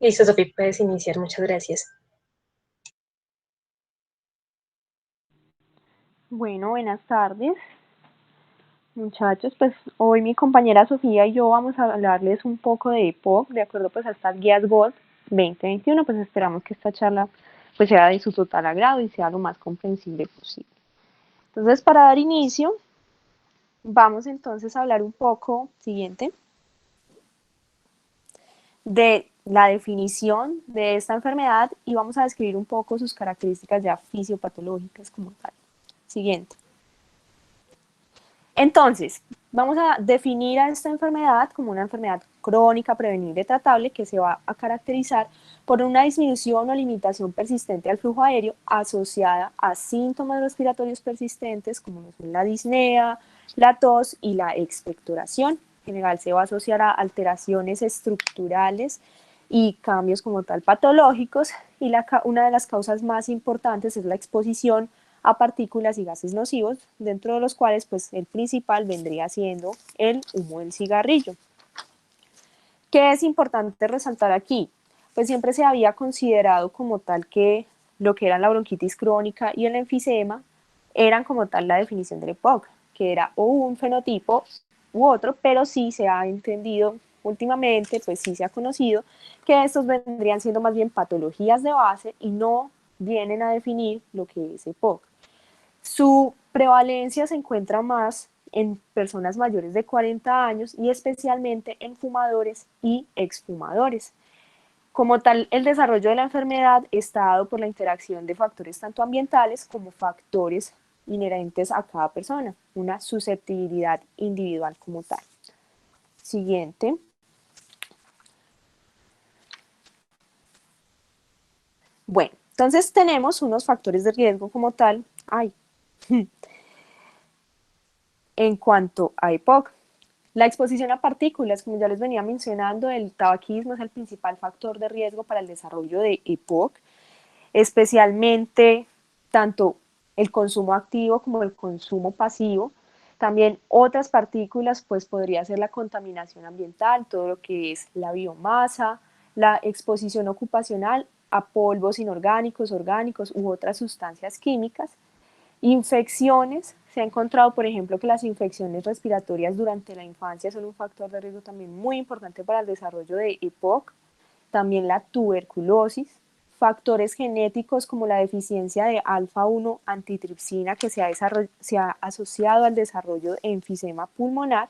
Listo, Sofi, puedes iniciar. Muchas gracias. Bueno, buenas tardes, muchachos. Pues hoy mi compañera Sofía y yo vamos a hablarles un poco de EPOC, de acuerdo pues a estas guías GOLD 2021. Pues esperamos que esta charla pues sea de su total agrado y sea lo más comprensible posible. Entonces, para dar inicio, vamos entonces a hablar un poco, siguiente, de la definición de esta enfermedad y vamos a describir un poco sus características ya fisiopatológicas como tal. Siguiente. Entonces, vamos a definir a esta enfermedad como una enfermedad crónica, prevenible, tratable, que se va a caracterizar por una disminución o limitación persistente al flujo aéreo asociada a síntomas respiratorios persistentes como son la disnea, la tos y la expectoración. En general se va a asociar a alteraciones estructurales y cambios como tal patológicos, y una de las causas más importantes es la exposición a partículas y gases nocivos, dentro de los cuales pues el principal vendría siendo el humo del cigarrillo. ¿Qué es importante resaltar aquí? Pues siempre se había considerado como tal que lo que era la bronquitis crónica y el enfisema eran como tal la definición del EPOC, que era o un fenotipo u otro, pero sí se ha entendido últimamente, pues sí se ha conocido que estos vendrían siendo más bien patologías de base y no vienen a definir lo que es EPOC. Su prevalencia se encuentra más en personas mayores de 40 años y especialmente en fumadores y exfumadores. Como tal, el desarrollo de la enfermedad está dado por la interacción de factores tanto ambientales como factores inherentes a cada persona, una susceptibilidad individual como tal. Siguiente. Bueno, entonces tenemos unos factores de riesgo como tal. Ay, en cuanto a EPOC. La exposición a partículas, como ya les venía mencionando, el tabaquismo es el principal factor de riesgo para el desarrollo de EPOC, especialmente tanto el consumo activo como el consumo pasivo. También otras partículas, pues podría ser la contaminación ambiental, todo lo que es la biomasa, la exposición ocupacional a polvos inorgánicos, orgánicos u otras sustancias químicas. Infecciones, se ha encontrado, por ejemplo, que las infecciones respiratorias durante la infancia son un factor de riesgo también muy importante para el desarrollo de EPOC, también la tuberculosis, factores genéticos como la deficiencia de alfa-1 antitripsina que se ha asociado al desarrollo de enfisema pulmonar.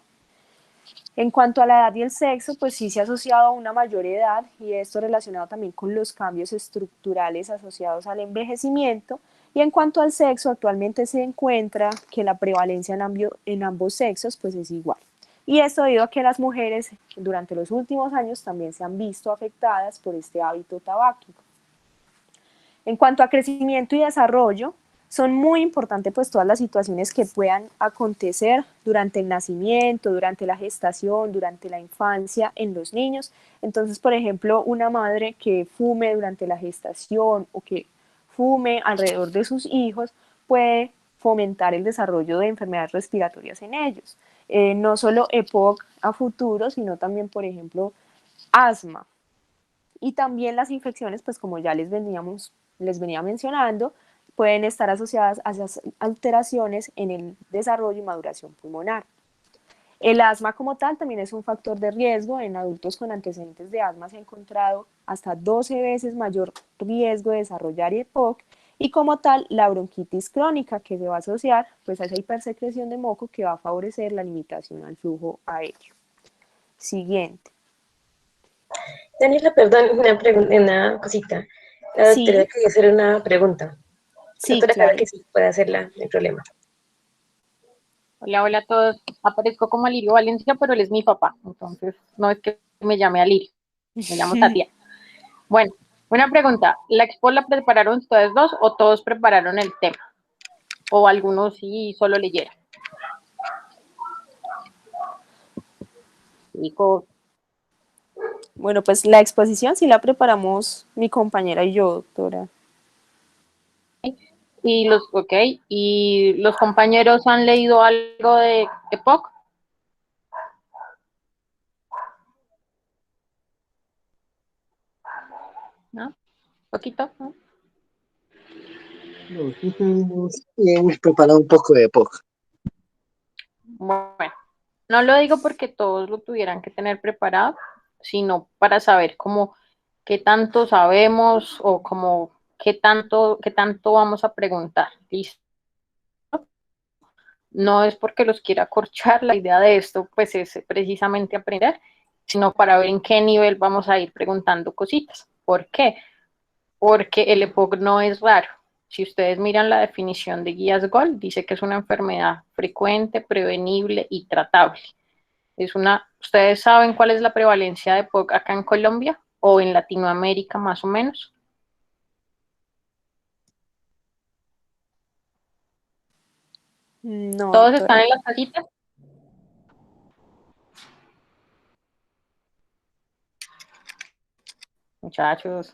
En cuanto a la edad y el sexo, pues sí se ha asociado a una mayor edad y esto relacionado también con los cambios estructurales asociados al envejecimiento. Y en cuanto al sexo, actualmente se encuentra que la prevalencia en ambos sexos pues es igual. Y esto debido a que las mujeres durante los últimos años también se han visto afectadas por este hábito tabáquico. En cuanto a crecimiento y desarrollo, son muy importantes pues todas las situaciones que puedan acontecer durante el nacimiento, durante la gestación, durante la infancia en los niños. Entonces, por ejemplo, una madre que fume durante la gestación o que fume alrededor de sus hijos puede fomentar el desarrollo de enfermedades respiratorias en ellos. No solo EPOC a futuro, sino también, por ejemplo, asma. Y también las infecciones, pues como ya les venía mencionando, pueden estar asociadas a esas alteraciones en el desarrollo y maduración pulmonar. El asma como tal también es un factor de riesgo. En adultos con antecedentes de asma se ha encontrado hasta 12 veces mayor riesgo de desarrollar EPOC, y como tal la bronquitis crónica, que se va a asociar pues a esa hipersecreción de moco que va a favorecer la limitación al flujo aéreo. Siguiente. Daniela, perdón, una cosita. La doctora Sí, quería hacer una pregunta. sí, Doctora, claro claro. que sí, puede hacerla, no hay problema. Hola, hola a todos. Aparezco como Alirio Valencia, pero él es mi papá. Entonces, no es que me llame Alirio, me llamo Tatiana. Bueno, una pregunta. ¿La expo la prepararon ustedes dos o todos prepararon el tema? O algunos sí solo leyeron. Chicos. Bueno, pues la exposición sí la preparamos mi compañera y yo, doctora. ¿Y los compañeros han leído algo de EPOC? ¿no? Poquito, ¿no? No, sí tenemos bien preparado un poco de POC. Bueno, no lo digo porque todos lo tuvieran que tener preparado, sino para saber cómo qué tanto sabemos o como qué tanto vamos a preguntar. ¿Listo? No es porque los quiera corchar, la idea de esto pues es precisamente aprender, sino para ver en qué nivel vamos a ir preguntando cositas. ¿Por qué? Porque el EPOC no es raro. Si ustedes miran la definición de Guías GOL, dice que es una enfermedad frecuente, prevenible y tratable. ¿Ustedes saben cuál es la prevalencia de EPOC acá en Colombia o en Latinoamérica más o menos? No, ¿Todos están doctora. en las cajitas? Muchachos.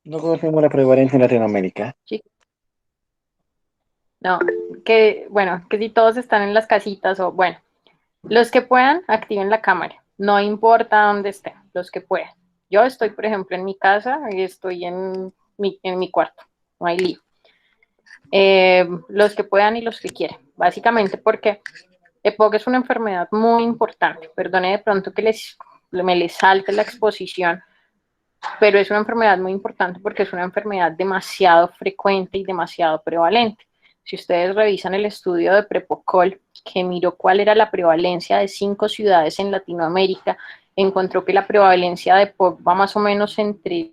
No conocemos la prevalencia en Latinoamérica. Sí. No, que si todos están en las casitas o bueno, los que puedan, activen la cámara. No importa dónde estén, los que puedan. Yo estoy, por ejemplo, en mi casa y estoy en mi cuarto. No hay lío. Los que puedan y los que quieran. Básicamente porque EPOC es una enfermedad muy importante. Perdone de pronto que me les salte la exposición, pero es una enfermedad muy importante porque es una enfermedad demasiado frecuente y demasiado prevalente. Si ustedes revisan el estudio de Prepocol, que miró cuál era la prevalencia de 5 ciudades en Latinoamérica, encontró que la prevalencia de POC va más o menos entre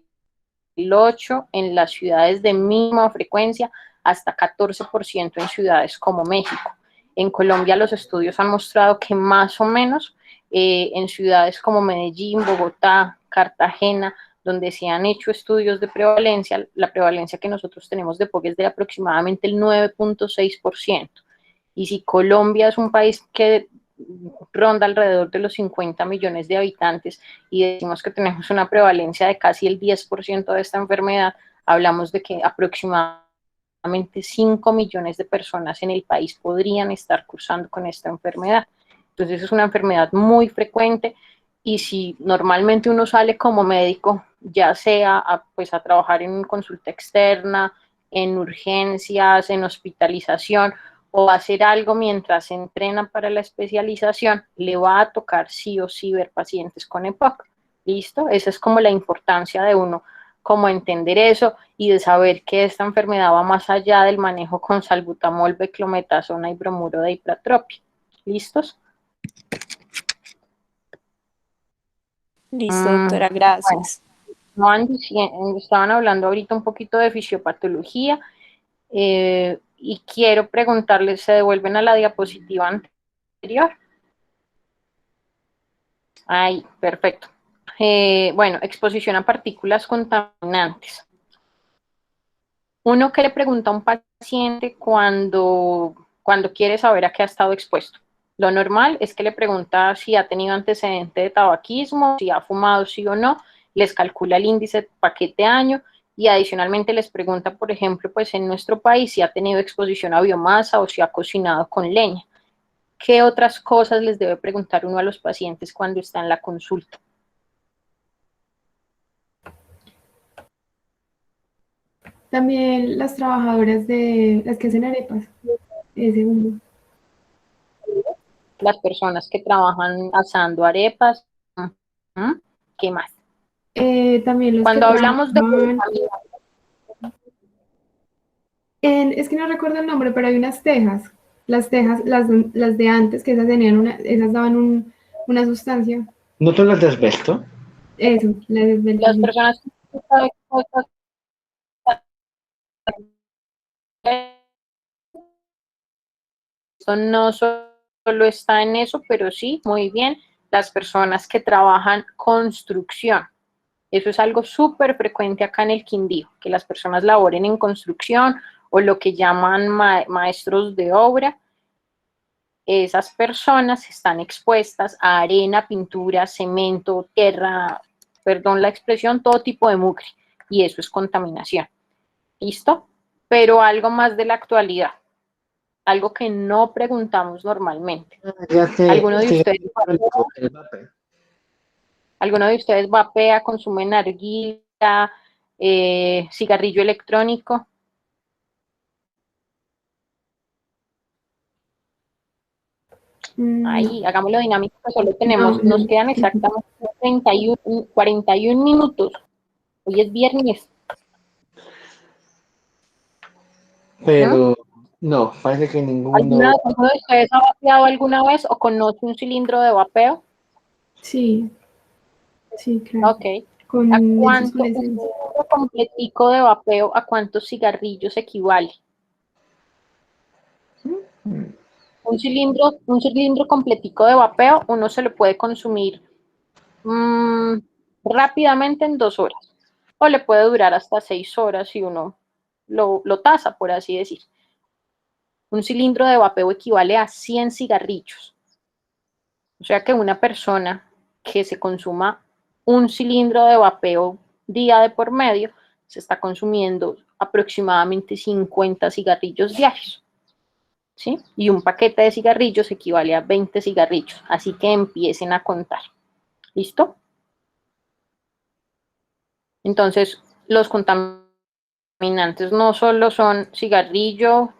el 8 en las ciudades de mínima frecuencia hasta 14% en ciudades como México. En Colombia los estudios han mostrado que más o menos en ciudades como Medellín, Bogotá, Cartagena, donde se han hecho estudios de prevalencia, la prevalencia que nosotros tenemos de POC es de aproximadamente el 9.6%. Y si Colombia es un país que ronda alrededor de los 50 millones de habitantes y decimos que tenemos una prevalencia de casi el 10% de esta enfermedad, hablamos de que aproximadamente 5 millones de personas en el país podrían estar cursando con esta enfermedad. Entonces es una enfermedad muy frecuente y si normalmente uno sale como médico, ya sea pues a trabajar en consulta externa, en urgencias, en hospitalización, o hacer algo mientras se entrenan para la especialización, le va a tocar sí o sí ver pacientes con EPOC. ¿Listo? Esa es como la importancia de uno, como entender eso y de saber que esta enfermedad va más allá del manejo con salbutamol, beclometasona y bromuro de hipratropia. ¿Listos? Listo, doctora, Bueno, gracias. estaban hablando ahorita un poquito de fisiopatología y quiero preguntarles, ¿se devuelven a la diapositiva anterior? Ahí, perfecto. Bueno, exposición a partículas contaminantes. Uno que le pregunta a un paciente cuando quiere saber a qué ha estado expuesto. Lo normal es que le pregunta si ha tenido antecedente de tabaquismo, si ha fumado sí o no, les calcula el índice de paquete año y adicionalmente les pregunta, por ejemplo, pues en nuestro país si ha tenido exposición a biomasa o si ha cocinado con leña. ¿Qué otras cosas les debe preguntar uno a los pacientes cuando está en la consulta? También las trabajadoras de las que hacen arepas, ese humo. Las personas que trabajan asando arepas. ¿Mm? ¿Qué más? También los que Cuando hablamos de trabajan es que no recuerdo el nombre, pero hay unas tejas, las de antes, que esas tenían esas daban una sustancia. ¿No son las de asbesto? Eso, la las desveltación. personas que están expuestas esto no solo está en eso, pero sí, muy bien, las personas que trabajan construcción. Eso es algo súper frecuente acá en el Quindío, que las personas laboren en construcción o lo que llaman maestros de obra. Esas personas están expuestas a arena, pintura, cemento, tierra, perdón la expresión, todo tipo de mugre. Y eso es contaminación. ¿Listo? Pero algo más de la actualidad. algo que no preguntamos normalmente. Ya sé, ¿Alguno de sí, ustedes el vape. ¿Alguno de ustedes vapea, consume narguilá, cigarrillo electrónico? No, Ahí, hagámoslo dinámico, que solo tenemos, no. nos quedan exactamente 41 minutos. Hoy es viernes. ¿Mm? Pero no, parece que ninguno. ¿Alguno de ustedes ha vapeado alguna vez o conoce un cilindro de vapeo? Sí, sí, claro. Ok. ¿A Con esos con cuánto, un esencia. cilindro completico de vapeo, a cuántos cigarrillos equivale? Un cilindro completico de vapeo, uno se lo puede consumir rápidamente en 2 horas. O le puede durar hasta 6 horas si uno lo tasa, por así decir. Un cilindro de vapeo equivale a 100 cigarrillos. O sea que una persona que se consuma un cilindro de vapeo día de por medio, se está consumiendo aproximadamente 50 cigarrillos diarios. ¿Sí? Y un paquete de cigarrillos equivale a 20 cigarrillos. Así que empiecen a contar. ¿Listo? Entonces, los contaminantes no solo son cigarrillo,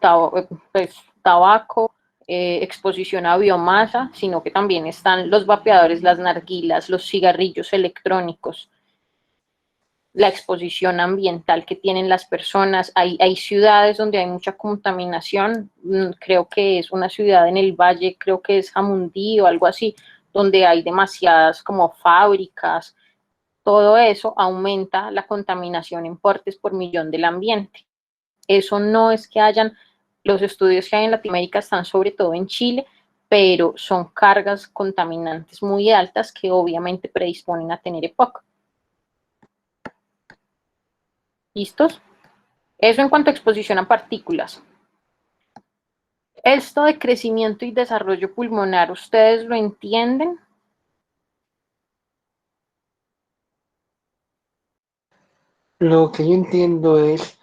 tabaco, exposición a biomasa, sino que también están los vapeadores, las narguilas, los cigarrillos electrónicos, la exposición ambiental que tienen las personas. Hay ciudades donde hay mucha contaminación, creo que es una ciudad en el valle, creo que es Jamundí o algo así, donde hay demasiadas como fábricas. Todo eso aumenta la contaminación en partes por millón del ambiente. Eso no es que hayan, los estudios que hay en Latinoamérica están sobre todo en Chile, pero son cargas contaminantes muy altas que obviamente predisponen a tener EPOC. ¿Listos? Eso en cuanto a exposición a partículas. Esto de crecimiento y desarrollo pulmonar, ¿ustedes lo entienden? Lo que yo entiendo es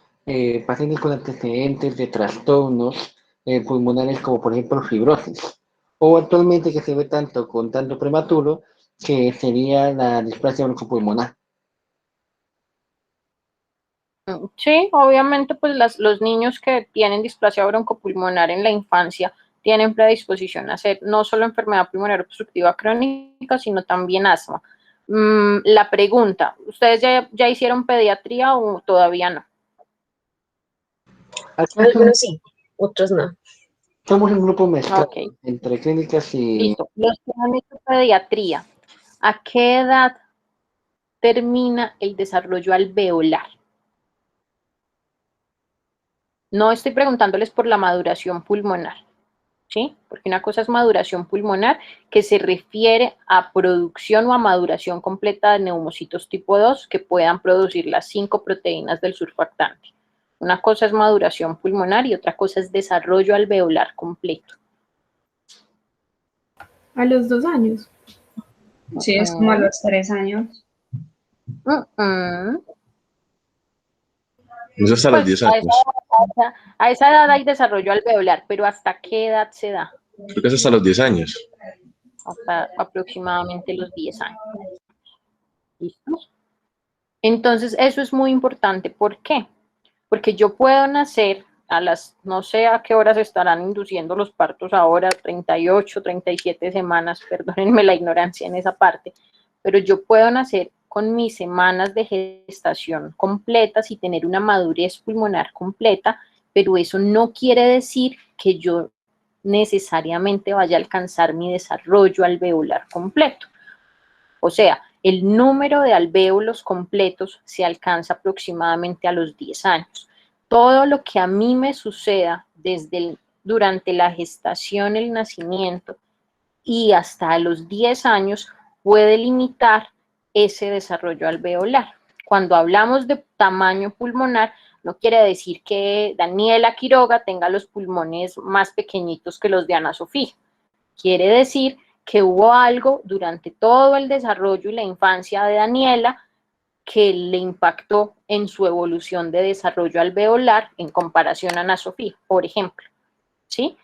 pacientes con antecedentes de trastornos pulmonares como por ejemplo fibrosis, o actualmente que se ve tanto con tanto prematuro, que sería la displasia broncopulmonar. Sí, obviamente pues los niños que tienen displasia broncopulmonar en la infancia tienen predisposición a hacer no solo enfermedad pulmonar obstructiva crónica, sino también asma. La pregunta, ¿ustedes ya hicieron pediatría o todavía no? Acá Algunos sí, otros no. somos un grupo mezclado Ok, entre clínicas y listo. Los que han hecho pediatría, ¿a qué edad termina el desarrollo alveolar? No estoy preguntándoles por la maduración pulmonar, ¿sí? Porque una cosa es maduración pulmonar, que se refiere a producción o a maduración completa de neumocitos tipo 2 que puedan producir las 5 proteínas del surfactante. Una cosa es maduración pulmonar y otra cosa es desarrollo alveolar completo. A los 2 años. Sí, es como a los 3 años. Eso hasta los 10 Pues años. a esa edad hay desarrollo alveolar, pero ¿hasta qué edad se da? Creo que es hasta los 10 años. Hasta aproximadamente los 10 años. ¿Listos? Entonces, eso es muy importante. ¿Por qué? Porque yo puedo nacer a las, no sé a qué horas estarán induciendo los partos ahora, 38, 37 semanas, perdónenme la ignorancia en esa parte, pero yo puedo nacer con mis semanas de gestación completas y tener una madurez pulmonar completa, pero eso no quiere decir que yo necesariamente vaya a alcanzar mi desarrollo alveolar completo. O sea, el número de alvéolos completos se alcanza aproximadamente a los 10 años. Todo lo que a mí me suceda durante la gestación, el nacimiento y hasta los 10 años puede limitar ese desarrollo alveolar. Cuando hablamos de tamaño pulmonar, no quiere decir que Daniela Quiroga tenga los pulmones más pequeñitos que los de Ana Sofía. Quiere decir que hubo algo durante todo el desarrollo y la infancia de Daniela que le impactó en su evolución de desarrollo alveolar en comparación a Ana Sofía, por ejemplo. ¿sí?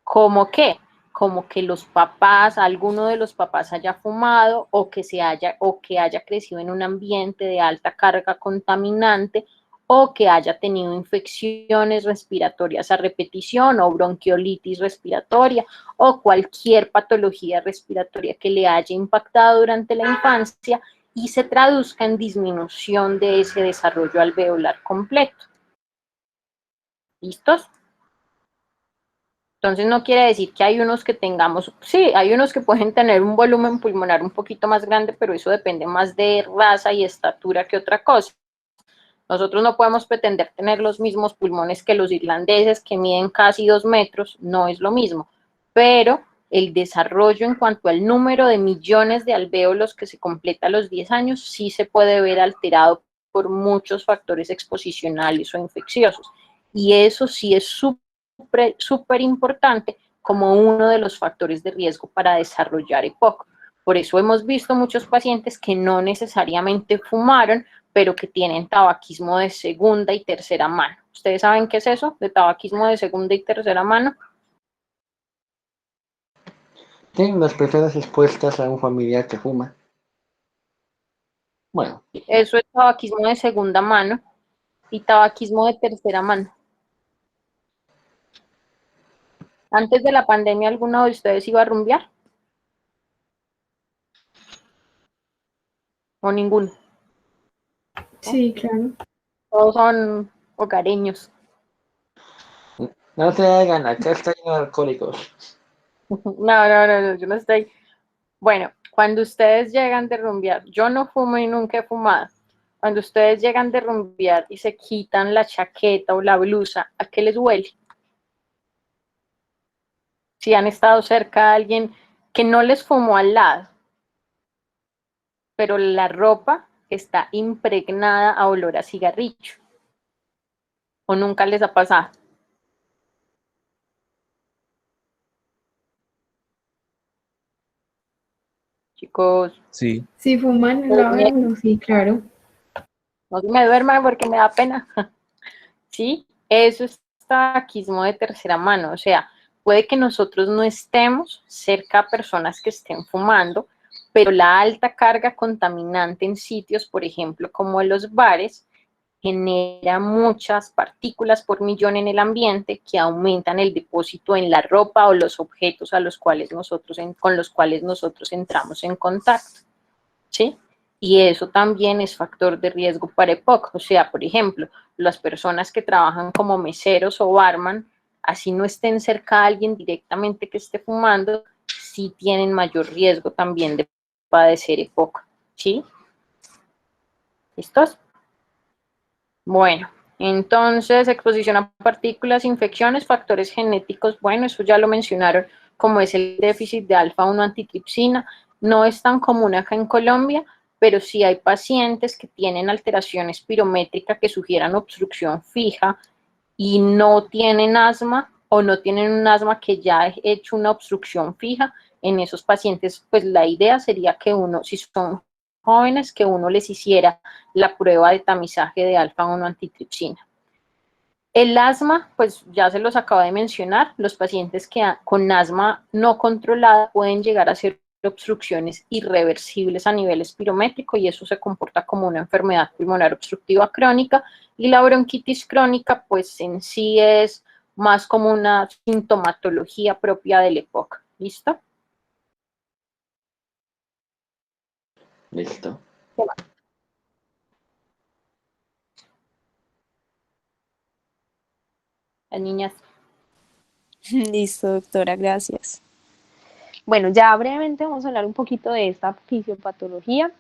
¿Cómo qué? Como que los papás, alguno de los papás haya fumado o que haya crecido en un ambiente de alta carga contaminante o que haya tenido infecciones respiratorias a repetición o bronquiolitis respiratoria o cualquier patología respiratoria que le haya impactado durante la infancia y se traduzca en disminución de ese desarrollo alveolar completo. ¿Listos? Entonces no quiere decir que hay unos que tengamos, sí, hay unos que pueden tener un volumen pulmonar un poquito más grande, pero eso depende más de raza y estatura que otra cosa. Nosotros no podemos pretender tener los mismos pulmones que los irlandeses que miden casi 2 metros, no es lo mismo, pero el desarrollo en cuanto al número de millones de alvéolos que se completa a los 10 años sí se puede ver alterado por muchos factores exposicionales o infecciosos. Y eso sí es súper importante como uno de los factores de riesgo para desarrollar EPOC. Por eso hemos visto muchos pacientes que no necesariamente fumaron, pero que tienen tabaquismo de segunda y tercera mano. ¿Ustedes saben qué es eso de tabaquismo de segunda y tercera mano? Tienen las personas expuestas a un familiar que fuma. Bueno, Eso es tabaquismo de segunda mano y tabaquismo de tercera mano. Antes de la pandemia, ¿alguno de ustedes iba a rumbear? ¿O ninguno? Sí, claro. Todos son hogareños. no se hagan, acá está lleno de alcohólicos. No, yo no estoy. Bueno, cuando ustedes llegan de rumbear, yo no fumo y nunca he fumado. Cuando ustedes llegan de rumbear y se quitan la chaqueta o la blusa, ¿a qué les huele? Si han estado cerca de alguien que no les fumó al lado, pero la ropa está impregnada a olor a cigarrillo. ¿O nunca les ha pasado? Chicos, Sí. Si fuman en la hora, no, sí, claro. no se me duerman porque me da pena. ¿Sí? Eso es tabaquismo de tercera mano. O sea, puede que nosotros no estemos cerca a personas que estén fumando, pero la alta carga contaminante en sitios, por ejemplo, como en los bares, genera muchas partículas por millón en el ambiente que aumentan el depósito en la ropa o los objetos con los cuales nosotros entramos en contacto, ¿sí? Y eso también es factor de riesgo para EPOC. O sea, por ejemplo, las personas que trabajan como meseros o barman, así no estén cerca a alguien directamente que esté fumando, sí tienen mayor riesgo también de padecer EPOC, ¿sí? ¿Listos? Bueno, entonces, exposición a partículas, infecciones, factores genéticos, bueno, eso ya lo mencionaron, como es el déficit de alfa-1 antitripsina, no es tan común acá en Colombia, pero sí hay pacientes que tienen alteración espirométrica que sugieran obstrucción fija y no tienen asma o no tienen un asma que ya ha hecho una obstrucción fija. En esos pacientes, pues la idea sería que uno, si son jóvenes, que uno les hiciera la prueba de tamizaje de alfa-1 antitripsina. El asma, pues ya se los acabo de mencionar, los pacientes con asma no controlada pueden llegar a ser obstrucciones irreversibles a nivel espirométrico y eso se comporta como una enfermedad pulmonar obstructiva crónica y la bronquitis crónica pues en sí es más como una sintomatología propia del EPOC. ¿Listo? Listo. Las niñas. Listo, doctora, gracias. Bueno, ya brevemente vamos a hablar un poquito de esta fisiopatología.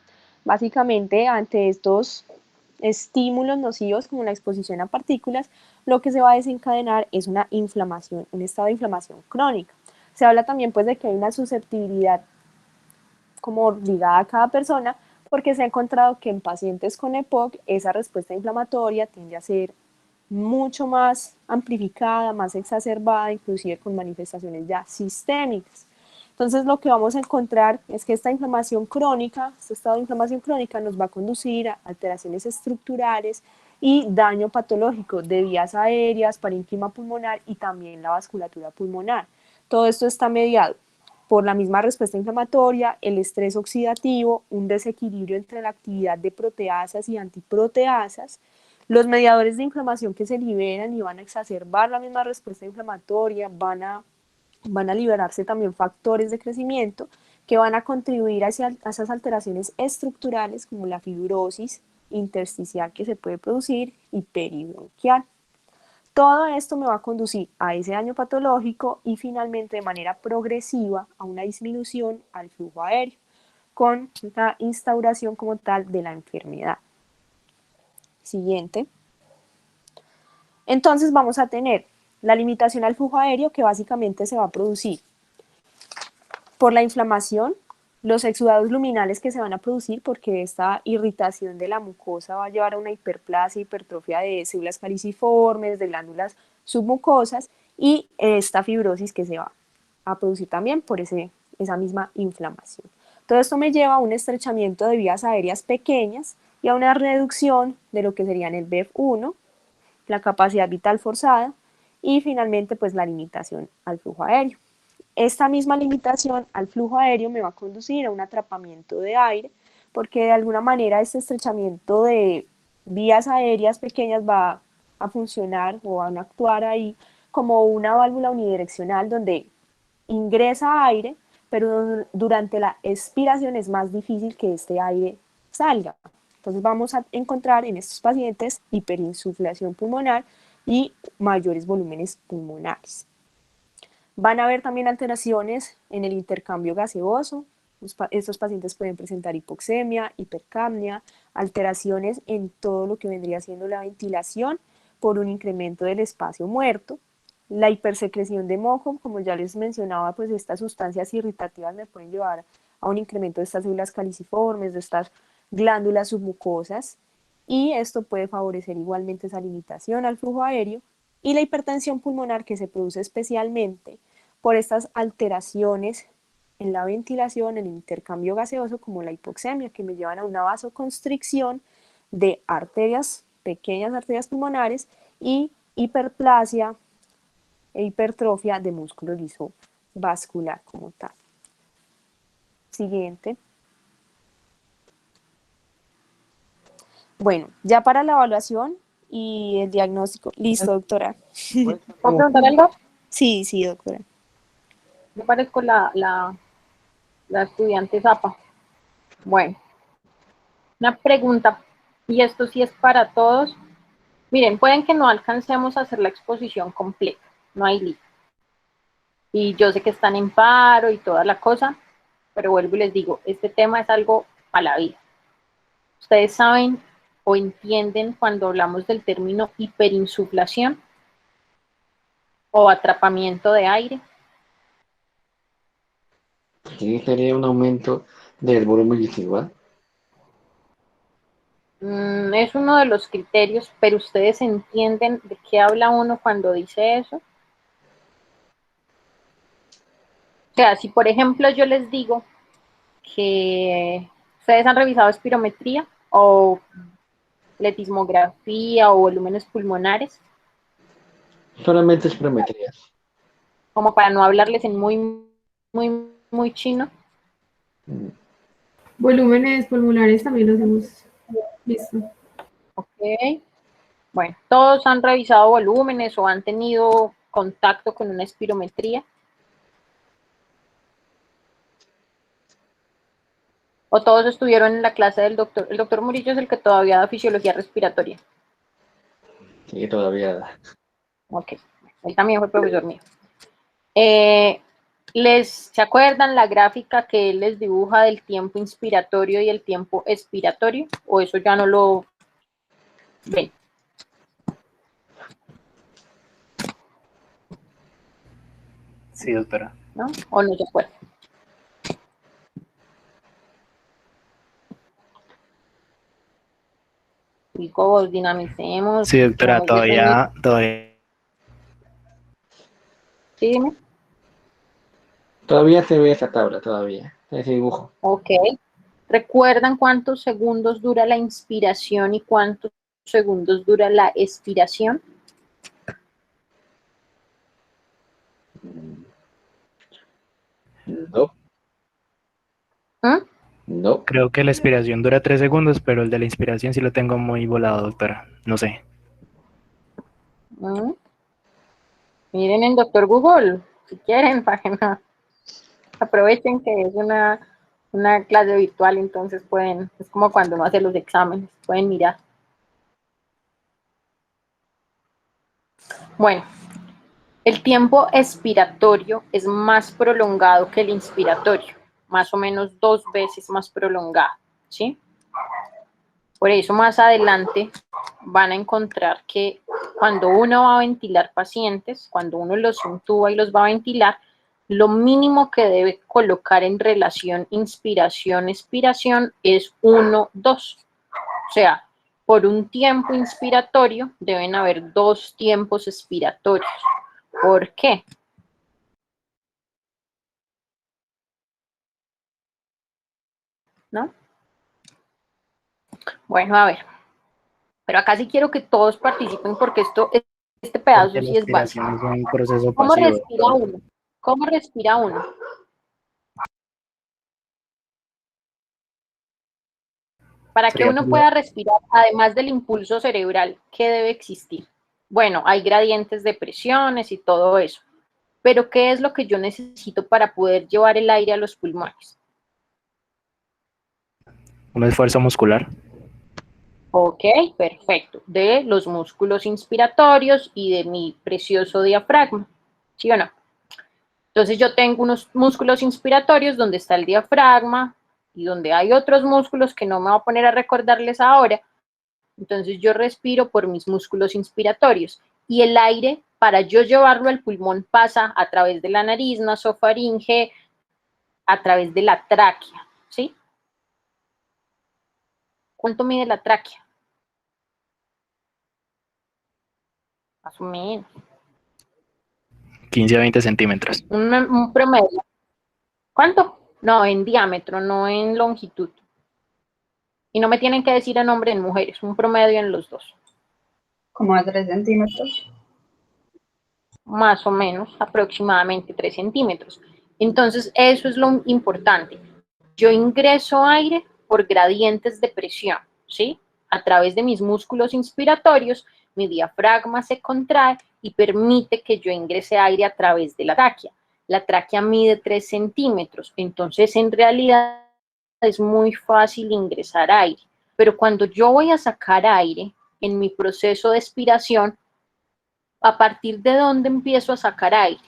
Básicamente, ante estos estímulos nocivos como la exposición a partículas, lo que se va a desencadenar es una inflamación, un estado de inflamación crónica. Se habla también pues de que hay una susceptibilidad como ligada a cada persona, porque se ha encontrado que en pacientes con EPOC esa respuesta inflamatoria tiende a ser mucho más amplificada, más exacerbada, inclusive con manifestaciones ya sistémicas. Entonces lo que vamos a encontrar es que esta inflamación crónica, este estado de inflamación crónica nos va a conducir a alteraciones estructurales y daño patológico de vías aéreas, parénquima pulmonar y también la vasculatura pulmonar. Todo esto está mediado por la misma respuesta inflamatoria, el estrés oxidativo, un desequilibrio entre la actividad de proteasas y antiproteasas, los mediadores de inflamación que se liberan y van a exacerbar la misma respuesta inflamatoria, van a liberarse también factores de crecimiento que van a contribuir a esas alteraciones estructurales como la fibrosis intersticial que se puede producir y peribronquial. Todo esto me va a conducir a ese daño patológico y finalmente de manera progresiva a una disminución al flujo aéreo con la instauración como tal de la enfermedad. Siguiente. Entonces vamos a tener la limitación al flujo aéreo que básicamente se va a producir por la inflamación, los exudados luminales que se van a producir porque esta irritación de la mucosa va a llevar a una hiperplasia, hipertrofia de células caliciformes, de glándulas submucosas y esta fibrosis que se va a producir también por esa misma inflamación. Todo esto me lleva a un estrechamiento de vías aéreas pequeñas y a una reducción de lo que serían el BEF1, la capacidad vital forzada y finalmente pues la limitación al flujo aéreo. Esta misma limitación al flujo aéreo me va a conducir a un atrapamiento de aire porque de alguna manera este estrechamiento de vías aéreas pequeñas va a funcionar o van a actuar ahí como una válvula unidireccional donde ingresa aire, pero durante la expiración es más difícil que este aire salga. Entonces vamos a encontrar en estos pacientes hiperinsuflación pulmonar y mayores volúmenes pulmonares. Van a haber también alteraciones en el intercambio gaseoso. Estos pacientes pueden presentar hipoxemia, hipercapnia, alteraciones en todo lo que vendría siendo la ventilación por un incremento del espacio muerto. La hipersecreción de mojo, como ya les mencionaba, pues estas sustancias irritativas me pueden llevar a un incremento de estas células caliciformes, de estas glándulas submucosas, y esto puede favorecer igualmente esa limitación al flujo aéreo y la hipertensión pulmonar que se produce especialmente por estas alteraciones en la ventilación, en el intercambio gaseoso, como la hipoxemia, que me llevan a una vasoconstricción de arterias, pequeñas arterias pulmonares y hiperplasia e hipertrofia de músculo liso vascular como tal. Siguiente. Bueno, ya para la evaluación y el diagnóstico. Listo, doctora. ¿Puedo preguntar algo? Sí, sí, doctora. Me parezco la estudiante Zapa. Bueno, una pregunta, y esto sí es para todos. Miren, pueden que no alcancemos a hacer la exposición completa, no hay lío. Y yo sé que están en paro y toda la cosa, pero vuelvo y les digo, este tema es algo a la vida. Ustedes saben o entienden cuando hablamos del término hiperinsuflación o atrapamiento de aire. Sí, sería un aumento del volumen residual. Es uno de los criterios, pero ustedes entienden de qué habla uno cuando dice eso. O sea, si por ejemplo yo les digo que ustedes han revisado espirometría o letismografía o volúmenes pulmonares, Solamente es prometrías. como para no hablarles en muy chino. Volúmenes pulmonares también los hemos visto. Ok. Bueno, todos han revisado volúmenes o han tenido contacto con una espirometría. O todos estuvieron en la clase del doctor. El doctor Murillo es el que todavía da fisiología respiratoria. Sí, todavía. Ok, él también fue profesor mío. ¿Se acuerdan la gráfica que él les dibuja del tiempo inspiratorio y el tiempo expiratorio? ¿O eso ya no lo ven? Sí, doctora. ¿No? ¿O no se acuerdan? Chicos, dinamicemos. Sí, doctora, todavía. Sí, dime. Todavía se ve esa tabla, todavía. Ese dibujo. Ok. ¿Recuerdan cuántos segundos dura la inspiración y cuántos segundos dura la expiración? No, ¿Mm? no. Creo que la expiración dura 3 segundos, pero el de la inspiración sí lo tengo muy volado, doctora. No sé. ¿Mm? Miren en Doctor Google, si quieren, para que no aprovechen que es una clase virtual, entonces pueden, es como cuando uno hace los exámenes, pueden mirar. Bueno, el tiempo expiratorio es más prolongado que el inspiratorio, más o menos 2 veces más prolongado, ¿sí? Por eso más adelante van a encontrar que cuando uno va a ventilar pacientes, cuando uno los intuba y los va a ventilar, lo mínimo que debe colocar en relación inspiración-expiración es 1, 2. O sea, por un tiempo inspiratorio deben haber 2 tiempos expiratorios. ¿Por qué? ¿No? Bueno, a ver. Pero acá sí quiero que todos participen porque este pedazo Porque la sí es básico. expiración es un proceso ¿Cómo pasivo. respira uno? ¿Cómo respira uno? Para que Sería uno pueda respirar, además del impulso cerebral, ¿qué debe existir? Bueno, hay gradientes de presiones y todo eso. Pero ¿qué es lo que yo necesito para poder llevar el aire a los pulmones? un esfuerzo muscular. Ok, perfecto. De los músculos inspiratorios y de mi precioso diafragma. ¿Sí o no? Entonces yo tengo unos músculos inspiratorios donde está el diafragma y donde hay otros músculos que no me voy a poner a recordarles ahora. Entonces yo respiro por mis músculos inspiratorios y el aire para yo llevarlo al pulmón pasa a través de la nariz, nasofaringe, a través de la tráquea, ¿sí? ¿Cuánto mide la tráquea? Más o menos. 15 a 20 centímetros. Un promedio. ¿Cuánto? No, en diámetro, no en longitud. Y no me tienen que decir en hombre en mujeres, un promedio en los dos. Como a 3 centímetros. Más o menos, aproximadamente 3 centímetros. Entonces, eso es lo importante. Yo ingreso aire por gradientes de presión, ¿sí? A través de mis músculos inspiratorios, mi diafragma se contrae y permite que yo ingrese aire a través de la tráquea. La tráquea mide 3 centímetros, entonces en realidad es muy fácil ingresar aire. Pero cuando yo voy a sacar aire en mi proceso de expiración, ¿a partir de dónde empiezo a sacar aire?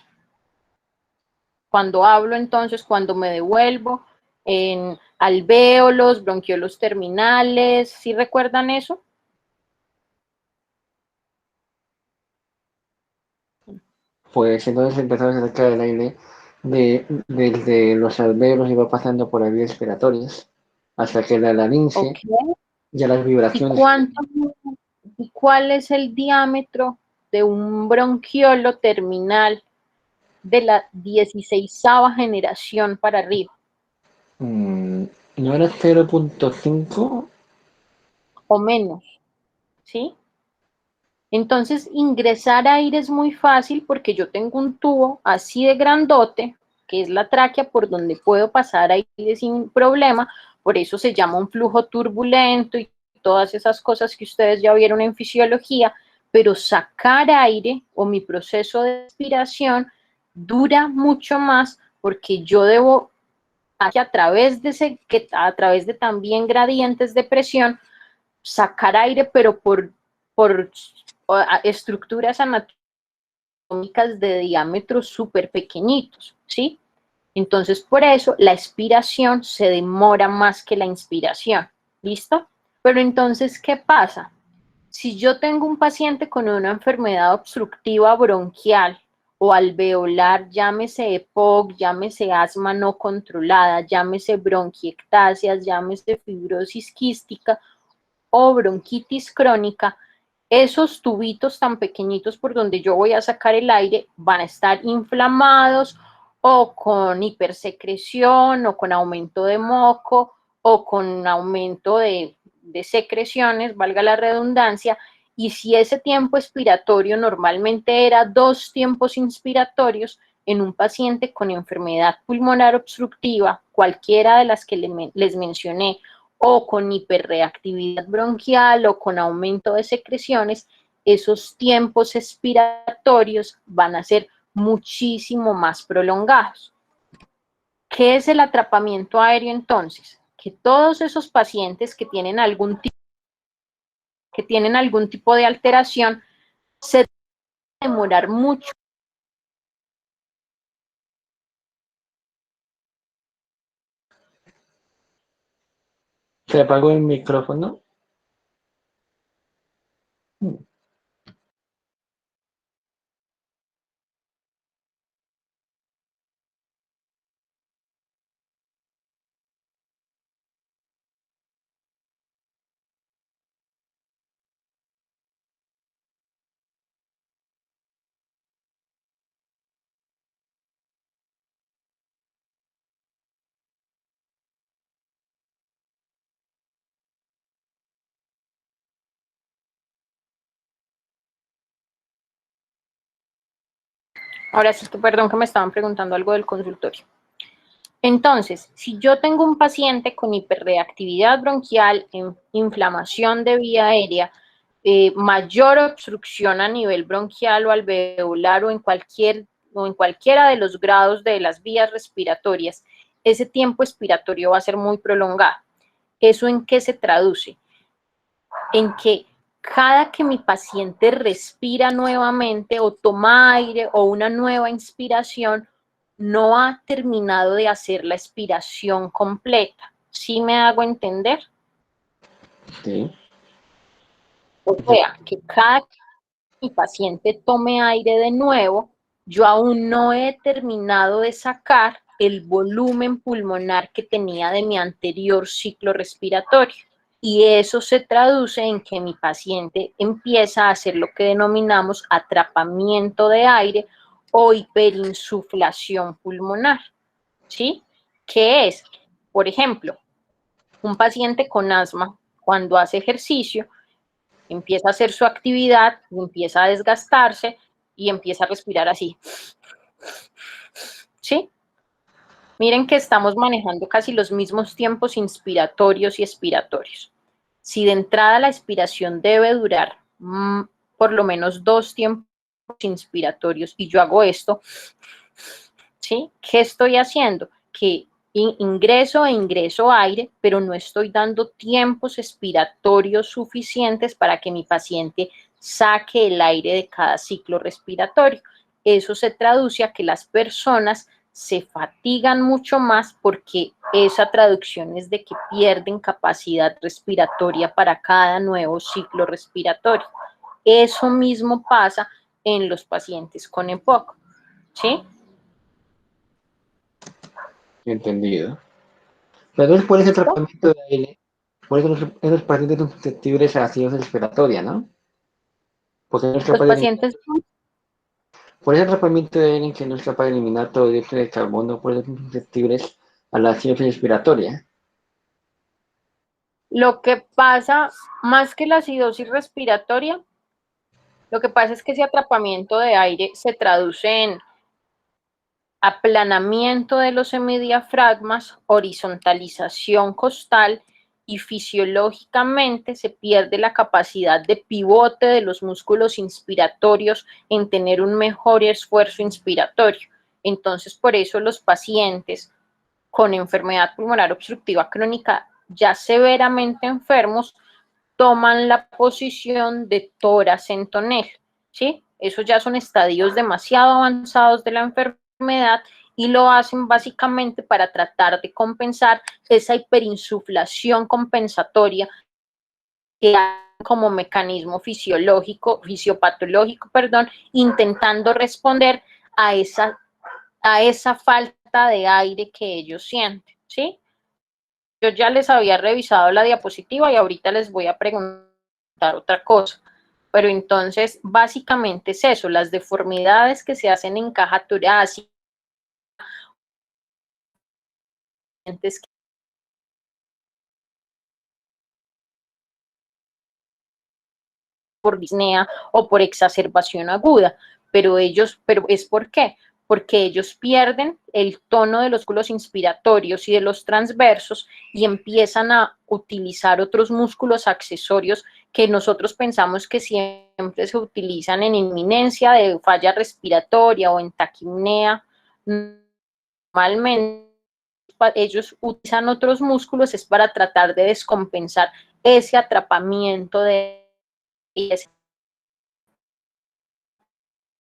Cuando hablo, entonces, cuando me devuelvo, en alvéolos, bronquiolos terminales, ¿sí recuerdan eso? Pues entonces empezamos a sacar el aire desde los alveolos y va pasando por las vías respiratorias hasta que la laringe, Ok. ya las ¿Y vibraciones. cuál es el diámetro de un bronquiolo terminal de la 16ª generación para arriba? ¿No era 0.5? O menos, ¿sí? Entonces, ingresar aire es muy fácil porque yo tengo un tubo así de grandote, que es la tráquea, por donde puedo pasar aire sin problema. Por eso se llama un flujo turbulento y todas esas cosas que ustedes ya vieron en fisiología. Pero sacar aire o mi proceso de respiración dura mucho más porque yo debo, a través de también gradientes de presión, sacar aire, pero por estructuras anatómicas de diámetros súper pequeñitos, ¿sí? Entonces, por eso la expiración se demora más que la inspiración, ¿listo? Pero entonces, ¿qué pasa? Si yo tengo un paciente con una enfermedad obstructiva bronquial o alveolar, llámese EPOC, llámese asma no controlada, llámese bronquiectasias, llámese fibrosis quística o bronquitis crónica, esos tubitos tan pequeñitos por donde yo voy a sacar el aire van a estar inflamados o con hipersecreción o con aumento de moco o con aumento de de secreciones, valga la redundancia, y si ese tiempo expiratorio normalmente era 2 tiempos inspiratorios, en un paciente con enfermedad pulmonar obstructiva, cualquiera de las que les mencioné, o con hiperreactividad bronquial o con aumento de secreciones, esos tiempos expiratorios van a ser muchísimo más prolongados. ¿Qué es el atrapamiento aéreo entonces? Que todos esos pacientes que tienen algún tipo de alteración se demorar mucho. ¿Se apagó el micrófono? Ahora sí, perdón que me estaban preguntando algo del consultorio. Entonces, si yo tengo un paciente con hiperreactividad bronquial, inflamación de vía aérea, mayor obstrucción a nivel bronquial o alveolar o en cualquiera de los grados de las vías respiratorias, ese tiempo expiratorio va a ser muy prolongado. ¿Eso en qué se traduce? En que cada que mi paciente respira nuevamente o toma aire o una nueva inspiración, no ha terminado de hacer la expiración completa. ¿Sí me hago entender? Sí. O sea, que cada que mi paciente tome aire de nuevo, yo aún no he terminado de sacar el volumen pulmonar que tenía de mi anterior ciclo respiratorio. Y eso se traduce en que mi paciente empieza a hacer lo que denominamos atrapamiento de aire o hiperinsuflación pulmonar, ¿sí? ¿Qué es? Por ejemplo, un paciente con asma, cuando hace ejercicio, empieza a hacer su actividad, empieza a desgastarse y empieza a respirar así, ¿sí? Miren que estamos manejando casi los mismos tiempos inspiratorios y expiratorios. Si de entrada la expiración debe durar por lo menos 2 tiempos inspiratorios y yo hago esto, ¿sí? ¿Qué estoy haciendo? Que ingreso e ingreso aire, pero no estoy dando tiempos expiratorios suficientes para que mi paciente saque el aire de cada ciclo respiratorio. Eso se traduce a que las personas se fatigan mucho más porque esa traducción es de que pierden capacidad respiratoria para cada nuevo ciclo respiratorio. Eso mismo pasa en los pacientes con EPOC, ¿sí? Entendido. Pero es por ese tratamiento de aire, por eso esos pacientes son susceptibles a ácidos respiratoria, ¿no? Porque no es Los capaz de eliminar, pacientes por ese tratamiento de aire que no es capaz de eliminar todo el dióxido de carbono, por eso son susceptibles a la acidosis respiratoria. Lo que pasa, más que la acidosis respiratoria, lo que pasa es que ese atrapamiento de aire se traduce en aplanamiento de los hemidiafragmas, horizontalización costal y fisiológicamente se pierde la capacidad de pivote de los músculos inspiratorios en tener un mejor esfuerzo inspiratorio. Entonces, por eso los pacientes con enfermedad pulmonar obstructiva crónica ya severamente enfermos toman la posición de tórax en tonel, ¿sí? Esos ya son estadios demasiado avanzados de la enfermedad y lo hacen básicamente para tratar de compensar esa hiperinsuflación compensatoria que hay como mecanismo fisiopatológico, intentando responder a esa falta de aire que ellos sienten, ¿sí? Yo ya les había revisado la diapositiva y ahorita les voy a preguntar otra cosa. Pero entonces, básicamente es eso, las deformidades que se hacen en caja torácica, por disnea o por exacerbación aguda, pero ¿es por qué? Porque ellos pierden el tono de los músculos inspiratorios y de los transversos y empiezan a utilizar otros músculos accesorios que nosotros pensamos que siempre se utilizan en inminencia de falla respiratoria o en taquipnea. Normalmente ellos utilizan otros músculos es para tratar de descompensar ese atrapamiento de ese.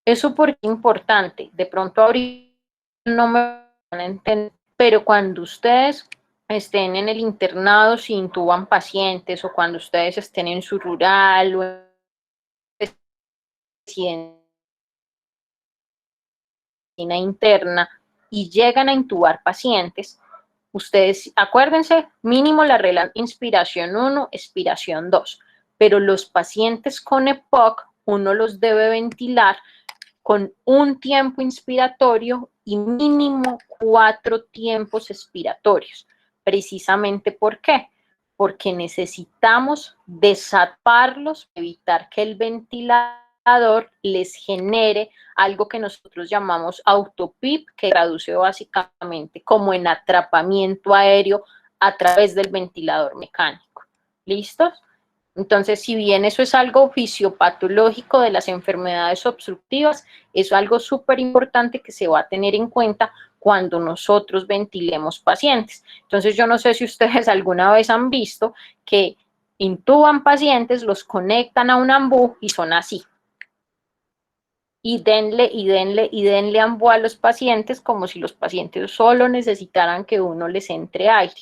Eso porque es importante, de pronto ahorita no me van a entender, pero cuando ustedes estén en el internado si intuban pacientes o cuando ustedes estén en su rural o en medicina interna y llegan a intubar pacientes, ustedes acuérdense, mínimo la regla inspiración 1, expiración 2, pero los pacientes con EPOC uno los debe ventilar con un tiempo inspiratorio y mínimo 4 tiempos expiratorios. Precisamente, ¿por qué? Porque necesitamos desatarlos, evitar que el ventilador les genere algo que nosotros llamamos autopip, que traduce básicamente como en atrapamiento aéreo a través del ventilador mecánico. ¿Listos? Entonces, si bien eso es algo fisiopatológico de las enfermedades obstructivas, es algo súper importante que se va a tener en cuenta cuando nosotros ventilemos pacientes. Entonces, yo no sé si ustedes alguna vez han visto que intuban pacientes, los conectan a un ambú y son así. Y denle ambú a los pacientes como si los pacientes solo necesitaran que uno les entre aire.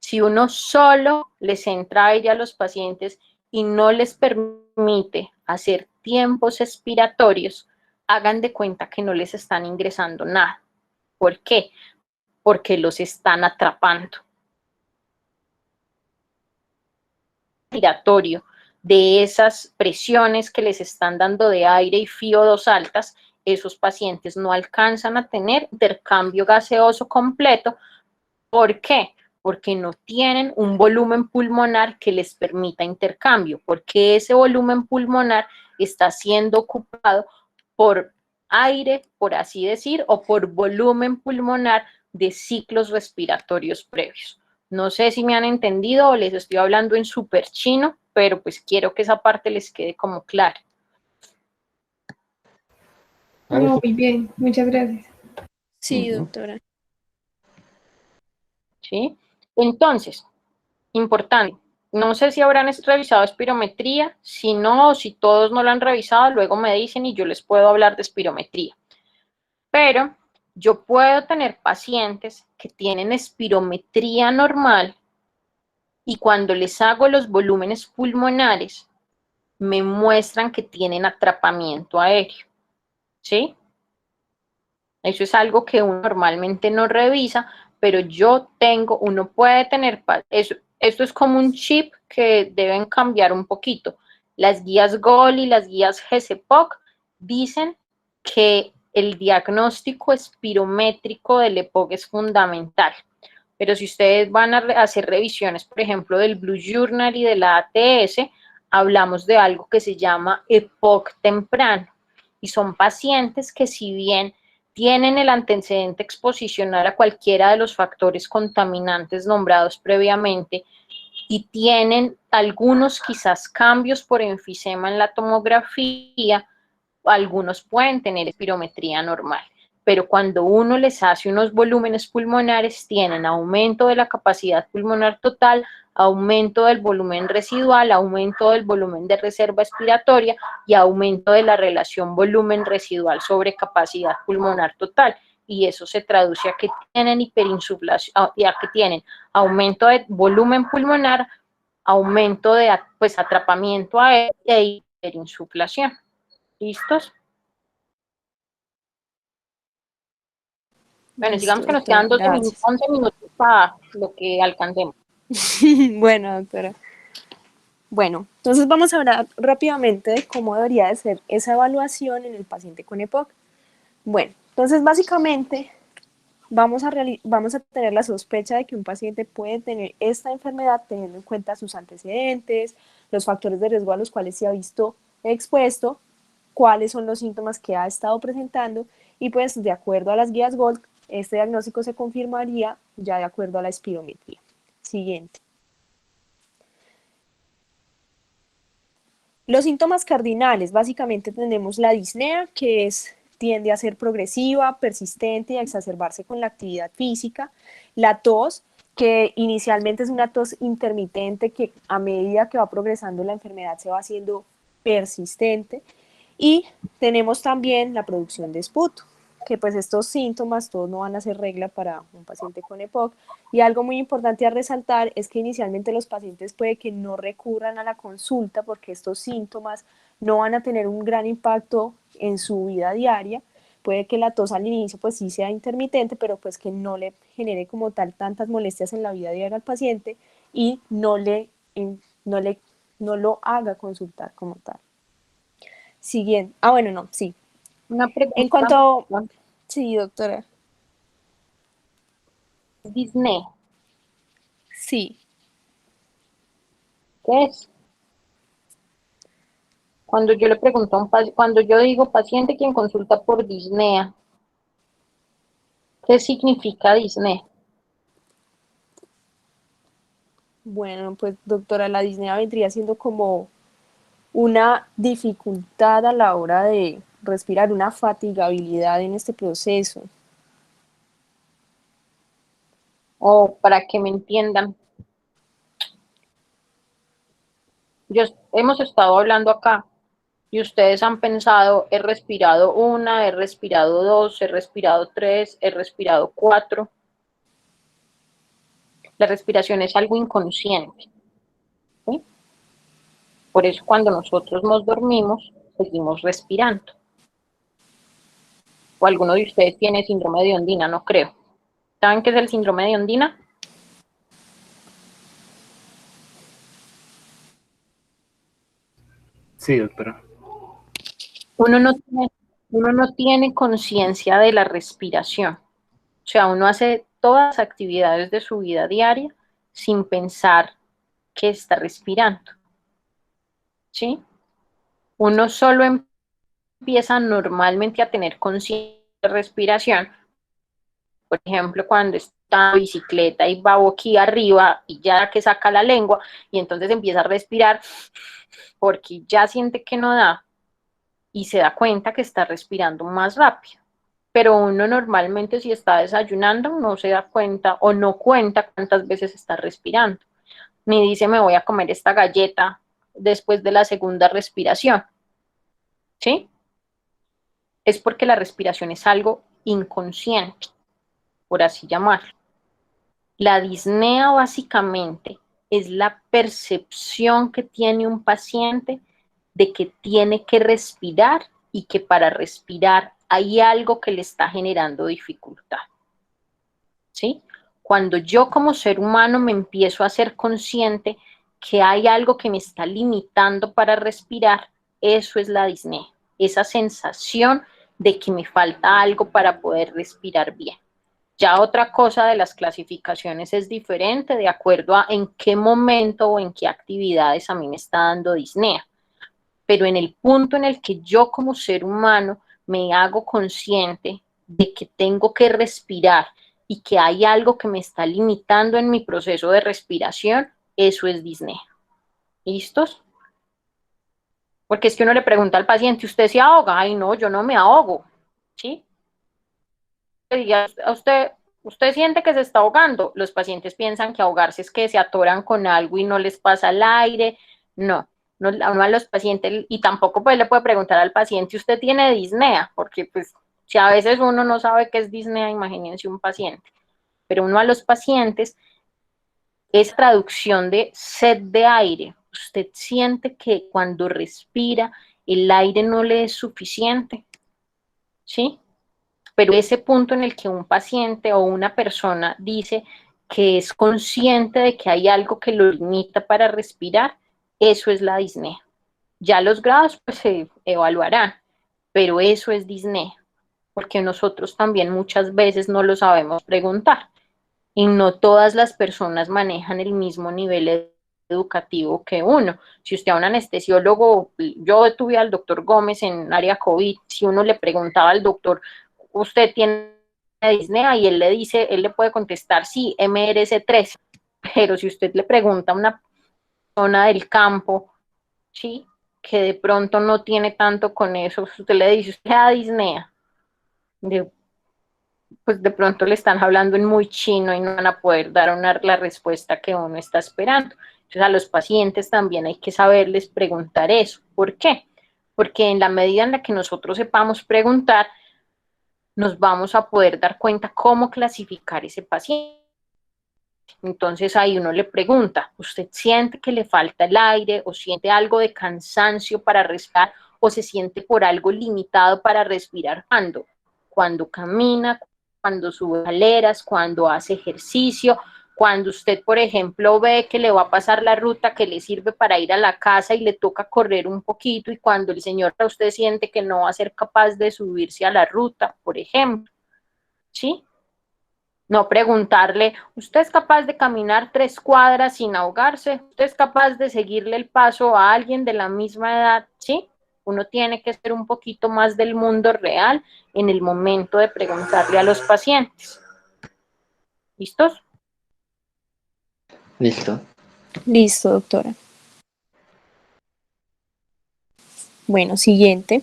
Si uno solo les entra aire a los pacientes y no les permite hacer tiempos expiratorios, hagan de cuenta que no les están ingresando nada. ¿Por qué? Porque los están atrapando. Respiratorio de esas presiones que les están dando de aire y FiO2 altas, esos pacientes no alcanzan a tener intercambio gaseoso completo. ¿Por qué? Porque no tienen un volumen pulmonar que les permita intercambio, porque ese volumen pulmonar está siendo ocupado por aire, por así decir, o por volumen pulmonar de ciclos respiratorios previos. No sé si me han entendido o les estoy hablando en súper chino, pero pues quiero que esa parte les quede como clara. No, muy bien, muchas gracias. Sí, doctora. ¿Sí? Entonces, importante, no sé si habrán revisado espirometría, si no, si todos no lo han revisado, luego me dicen y yo les puedo hablar de espirometría. Pero yo puedo tener pacientes que tienen espirometría normal y cuando les hago los volúmenes pulmonares, me muestran que tienen atrapamiento aéreo, ¿sí? Eso es algo que uno normalmente no revisa, pero uno puede tener, esto es como un chip que deben cambiar un poquito. Las guías GOL y las guías GCPOC dicen que el diagnóstico espirométrico del EPOC es fundamental. Pero si ustedes van a hacer revisiones, por ejemplo, del Blue Journal y de la ATS, hablamos de algo que se llama EPOC temprano. Y son pacientes que si bien tienen el antecedente exposicional a cualquiera de los factores contaminantes nombrados previamente y tienen algunos quizás cambios por enfisema en la tomografía, algunos pueden tener espirometría normal, pero cuando uno les hace unos volúmenes pulmonares tienen aumento de la capacidad pulmonar total, aumento del volumen residual, aumento del volumen de reserva expiratoria y aumento de la relación volumen residual sobre capacidad pulmonar total. Y eso se traduce a que tienen hiperinsuflación, y a que tienen aumento de volumen pulmonar, aumento de atrapamiento aéreo e hiperinsuflación. ¿Listos? Bueno, digamos que nos quedan 11 minutos para lo que alcancemos. Bueno, doctora. Bueno, entonces vamos a hablar rápidamente de cómo debería de ser esa evaluación en el paciente con EPOC. Bueno, entonces básicamente vamos a tener la sospecha de que un paciente puede tener esta enfermedad teniendo en cuenta sus antecedentes, los factores de riesgo a los cuales se ha visto expuesto, cuáles son los síntomas que ha estado presentando y pues de acuerdo a las guías GOLD, este diagnóstico se confirmaría ya de acuerdo a la espirometría. Siguiente. Los síntomas cardinales, básicamente tenemos la disnea, que tiende a ser progresiva, persistente y a exacerbarse con la actividad física. La tos, que inicialmente es una tos intermitente que a medida que va progresando la enfermedad se va haciendo persistente. Y tenemos también la producción de esputo, que pues estos síntomas todos no van a ser regla para un paciente con EPOC. Y algo muy importante a resaltar es que inicialmente los pacientes puede que no recurran a la consulta porque estos síntomas no van a tener un gran impacto en su vida diaria. Puede que la tos al inicio pues sí sea intermitente, pero pues que no le genere como tal tantas molestias en la vida diaria al paciente y no lo haga consultar como tal. Siguiente. Ah, bueno, no, sí. Una En pregunta. cuanto... Sí, doctora. Disney, Sí. ¿qué es? Cuando yo le pregunto a un cuando yo digo paciente quien consulta por disnea, ¿qué significa disnea? Bueno, pues doctora, la disnea vendría siendo como una dificultad a la hora de respirar, una fatigabilidad en este proceso. O para que me entiendan, hemos estado hablando acá y ustedes han pensado, he respirado una, he respirado dos, he respirado tres, he respirado cuatro. La respiración es algo inconsciente, ¿sí? Por eso cuando nosotros nos dormimos, seguimos respirando. O alguno de ustedes tiene síndrome de Ondina, no creo. ¿Saben qué es el síndrome de Ondina? Sí, doctora. Uno no tiene conciencia de la respiración. O sea, uno hace todas las actividades de su vida diaria sin pensar que está respirando. ¿Sí? Uno solo empieza normalmente a tener conciencia de respiración. Por ejemplo, cuando está en bicicleta y va aquí arriba y ya que saca la lengua y entonces empieza a respirar porque ya siente que no da y se da cuenta que está respirando más rápido. Pero uno normalmente si está desayunando no se da cuenta o no cuenta cuántas veces está respirando. Ni dice me voy a comer esta galleta después de la segunda respiración. ¿Sí? Es porque la respiración es algo inconsciente, por así llamarlo. La disnea básicamente es la percepción que tiene un paciente de que tiene que respirar y que para respirar hay algo que le está generando dificultad. ¿Sí? Cuando yo como ser humano me empiezo a ser consciente que hay algo que me está limitando para respirar, eso es la disnea, esa sensación de que me falta algo para poder respirar bien. Ya otra cosa de las clasificaciones es diferente de acuerdo a en qué momento o en qué actividades a mí me está dando disnea. Pero en el punto en el que yo como ser humano me hago consciente de que tengo que respirar y que hay algo que me está limitando en mi proceso de respiración, eso es disnea. ¿Listos? Porque es que uno le pregunta al paciente, ¿usted se ahoga? Ay, no, yo no me ahogo. ¿Sí? A usted siente que se está ahogando. Los pacientes piensan que ahogarse es que se atoran con algo y no les pasa el aire. No, uno a los pacientes, y tampoco pues le puede preguntar al paciente, ¿usted tiene disnea? Porque pues si a veces uno no sabe qué es disnea, imagínense un paciente. Pero uno a los pacientes es traducción de sed de aire. Usted siente que cuando respira el aire no le es suficiente. ¿Sí? Pero ese punto en el que un paciente o una persona dice que es consciente de que hay algo que lo limita para respirar, eso es la disnea. Ya los grados pues se evaluarán, pero eso es disnea. porque nosotros también muchas veces no lo sabemos preguntar. Y no todas las personas manejan el mismo nivel educativo que uno. Si usted a un anestesiólogo, yo tuve al doctor Gómez en área COVID, si uno le preguntaba al doctor, ¿usted tiene disnea? Y él le dice, él le puede contestar, sí, MRS3, pero si usted le pregunta a una persona del campo, sí, que de pronto no tiene tanto con eso, usted le dice, ¿usted da disnea? Pues de pronto le están hablando en muy chino y no van a poder dar la respuesta que uno está esperando. Entonces a los pacientes también hay que saberles preguntar eso. ¿Por qué? Porque en la medida en la que nosotros sepamos preguntar, nos vamos a poder dar cuenta cómo clasificar ese paciente. Entonces ahí uno le pregunta, ¿usted siente que le falta el aire o siente algo de cansancio para respirar o se siente por algo limitado para respirar? ¿Cuándo? Cuando camina, cuando sube escaleras, cuando hace ejercicio, cuando usted, por ejemplo, ve que le va a pasar la ruta que le sirve para ir a la casa y le toca correr un poquito y cuando el señor usted siente que no va a ser capaz de subirse a la ruta, por ejemplo, ¿sí? No preguntarle, ¿usted es capaz de caminar 3 cuadras sin ahogarse? ¿Usted es capaz de seguirle el paso a alguien de la misma edad? ¿Sí? Uno tiene que ser un poquito más del mundo real en el momento de preguntarle a los pacientes. ¿Listos? Listo. Listo, doctora. Bueno, siguiente.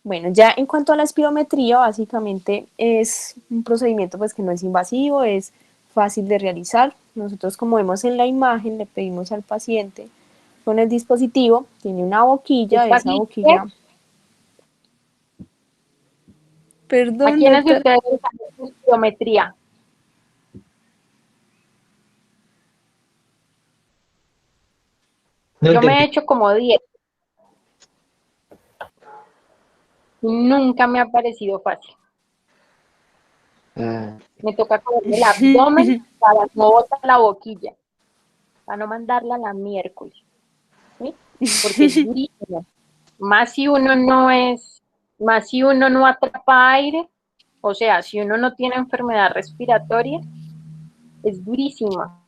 Bueno, ya en cuanto a la espirometría, básicamente es un procedimiento pues que no es invasivo, es fácil de realizar. Nosotros, como vemos en la imagen, le pedimos al paciente con el dispositivo, tiene una boquilla, esa boquilla... ¿A Perdón, quiénes de doctora. ustedes usan espirometría? No Yo me he entendí. hecho como 10 y nunca me ha parecido fácil. Ah, Me toca cogerme el abdomen para no botar la boquilla, para no mandarla a la miércoles, ¿sí? Porque es durísimo. Más si uno no atrapa aire, o sea, si uno no tiene enfermedad respiratoria, es durísima.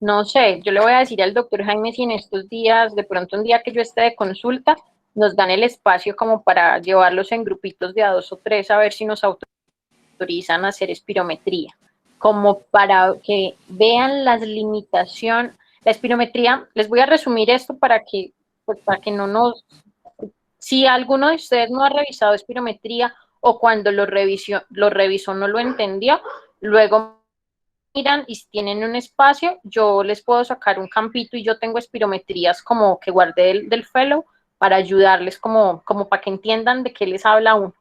No sé, yo le voy a decir al doctor Jaime si en estos días, de pronto un día que yo esté de consulta, nos dan el espacio como para llevarlos en grupitos de a 2 o 3 a ver si nos autorizan a hacer espirometría, como para que vean las limitaciones. La espirometría, les voy a resumir esto pues para que no nos... Si alguno de ustedes no ha revisado espirometría o cuando lo revisó no lo entendió, luego miran y si tienen un espacio, yo les puedo sacar un campito y yo tengo espirometrías como que guardé del fellow para ayudarles como para que entiendan de qué les habla uno.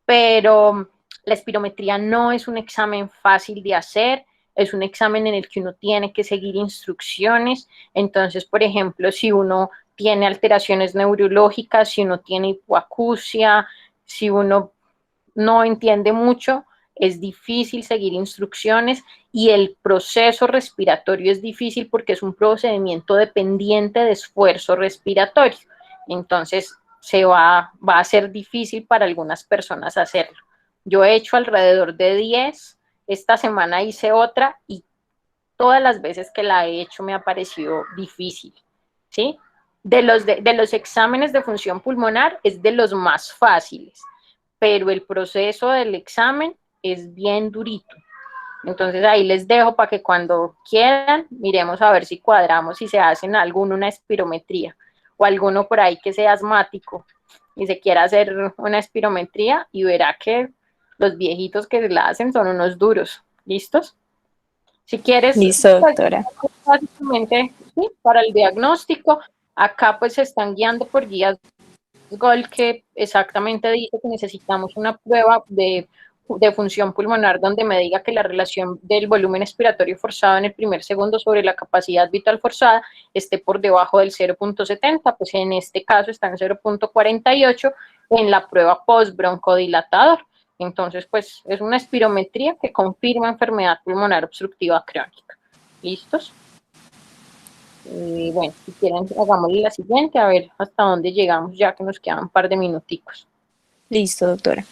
Pero la espirometría no es un examen fácil de hacer, es un examen en el que uno tiene que seguir instrucciones. Entonces, por ejemplo, si uno tiene alteraciones neurológicas, si uno tiene hipoacusia, si uno no entiende mucho, es difícil seguir instrucciones y el proceso respiratorio es difícil porque es un procedimiento dependiente de esfuerzo respiratorio. Entonces, va a ser difícil para algunas personas hacerlo. Yo he hecho alrededor de 10, esta semana hice otra y todas las veces que la he hecho me ha parecido difícil, ¿sí? De los exámenes de función pulmonar es de los más fáciles, pero el proceso del examen es bien durito. Entonces ahí les dejo para que cuando quieran miremos a ver si cuadramos, si se hacen una espirometría o alguno por ahí que sea asmático y se quiera hacer una espirometría y verá que los viejitos que la hacen son unos duros. ¿Listos? Si quieres, Listo, pues doctora. básicamente sí, para el diagnóstico, acá pues se están guiando por guías GOL que exactamente dice que necesitamos una prueba de función pulmonar donde me diga que la relación del volumen expiratorio forzado en el primer segundo sobre la capacidad vital forzada esté por debajo del 0.70, pues en este caso está en 0.48 en la prueba post-broncodilatador. Entonces, pues es una espirometría que confirma enfermedad pulmonar obstructiva crónica. ¿Listos? Bueno, si quieren, hagámosle la siguiente, a ver hasta dónde llegamos, ya que nos quedan un par de minuticos. Listo, doctora.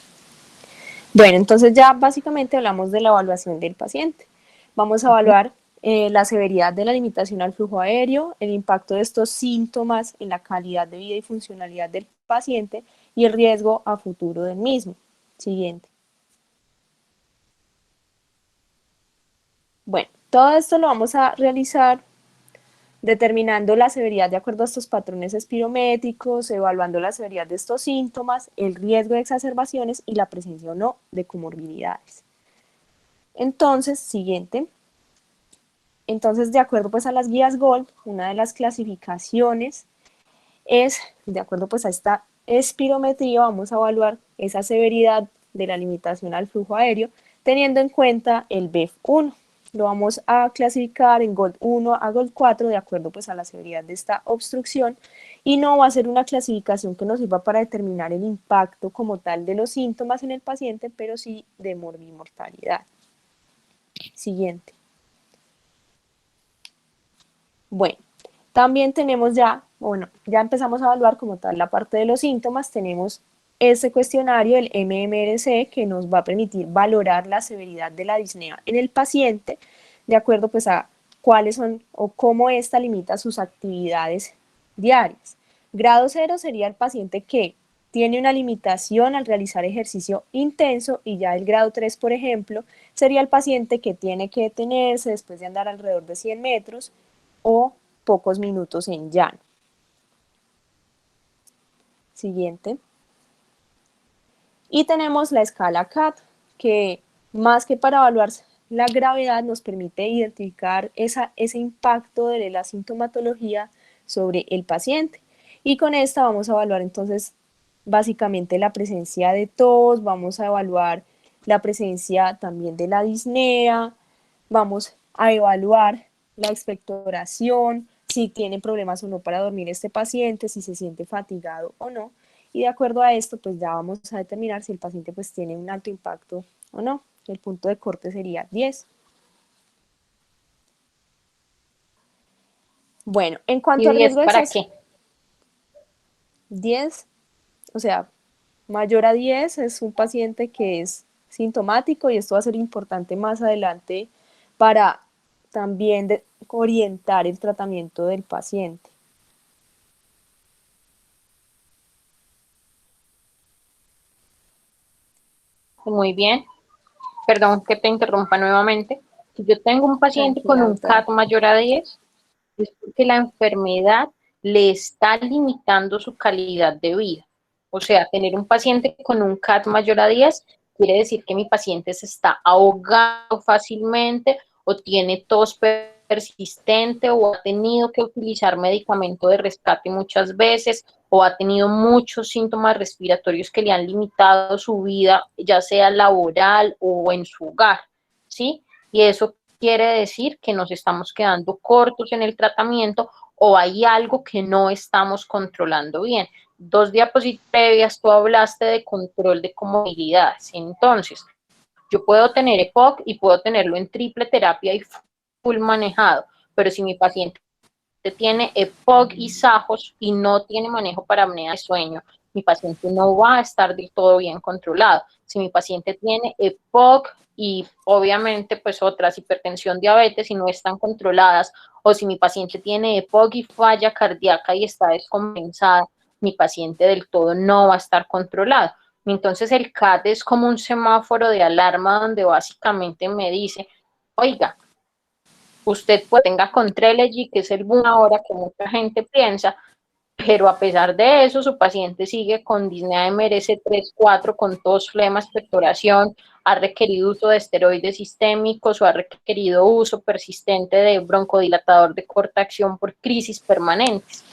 Bueno, entonces ya básicamente hablamos de la evaluación del paciente. Vamos a evaluar la severidad de la limitación al flujo aéreo, el impacto de estos síntomas en la calidad de vida y funcionalidad del paciente y el riesgo a futuro del mismo. Siguiente. Bueno, todo esto lo vamos a realizar determinando la severidad de acuerdo a estos patrones espirométricos, evaluando la severidad de estos síntomas, el riesgo de exacerbaciones y la presencia o no de comorbilidades. Entonces, siguiente. Entonces, de acuerdo pues a las guías GOLD, una de las clasificaciones es, de acuerdo pues a esta espirometría, vamos a evaluar esa severidad de la limitación al flujo aéreo, teniendo en cuenta el BEF1. Lo vamos a clasificar en GOLD 1 a GOLD 4 de acuerdo pues a la severidad de esta obstrucción y no va a ser una clasificación que nos sirva para determinar el impacto como tal de los síntomas en el paciente, pero sí de morbimortalidad. Siguiente. Bueno, también tenemos ya empezamos a evaluar como tal la parte de los síntomas, tenemos ese cuestionario, el MMRC, que nos va a permitir valorar la severidad de la disnea en el paciente, de acuerdo pues a cuáles son o cómo ésta limita sus actividades diarias. Grado 0 sería el paciente que tiene una limitación al realizar ejercicio intenso y ya el grado 3, por ejemplo, sería el paciente que tiene que detenerse después de andar alrededor de 100 metros o pocos minutos en llano. Siguiente. Y tenemos la escala CAT, que más que para evaluar la gravedad nos permite identificar ese impacto de la sintomatología sobre el paciente. Y con esta vamos a evaluar entonces básicamente la presencia de tos, vamos a evaluar la presencia también de la disnea, vamos a evaluar la expectoración, si tiene problemas o no para dormir este paciente, si se siente fatigado o no. Y de acuerdo a esto, pues ya vamos a determinar si el paciente pues tiene un alto impacto o no. El punto de corte sería 10. Bueno, en cuanto ¿Y al 10 riesgo de para qué? 10, o sea, mayor a 10 es un paciente que es sintomático y esto va a ser importante más adelante para también orientar el tratamiento del paciente. Muy bien. Perdón que te interrumpa nuevamente. Si yo tengo un paciente con Tranquila, un doctora. CAT mayor a 10, es porque la enfermedad le está limitando su calidad de vida. O sea, tener un paciente con un CAT mayor a 10 quiere decir que mi paciente se está ahogando fácilmente o tiene tos persistente o ha tenido que utilizar medicamento de rescate muchas veces o ha tenido muchos síntomas respiratorios que le han limitado su vida, ya sea laboral o en su hogar, ¿sí? Y eso quiere decir que nos estamos quedando cortos en el tratamiento o hay algo que no estamos controlando bien. 2 diapositivas previas tú hablaste de control de comorbilidades. Entonces, yo puedo tener EPOC y puedo tenerlo en triple terapia y full manejado, pero si mi paciente tiene EPOC y SAJOS y no tiene manejo para apnea de sueño, mi paciente no va a estar del todo bien controlado. Si mi paciente tiene EPOC y obviamente pues otras hipertensión, diabetes y no están controladas, o si mi paciente tiene EPOC y falla cardíaca y está descompensada, mi paciente del todo no va a estar controlado. Entonces el CAT es como un semáforo de alarma donde básicamente me dice, oiga, usted pues tenga con Trelegy, que es el boom ahora que mucha gente piensa, pero a pesar de eso, su paciente sigue con disnea MRS 3-4, con tos, flema, expectoración, ha requerido uso de esteroides sistémicos o ha requerido uso persistente de broncodilatador de corta acción por crisis permanentes.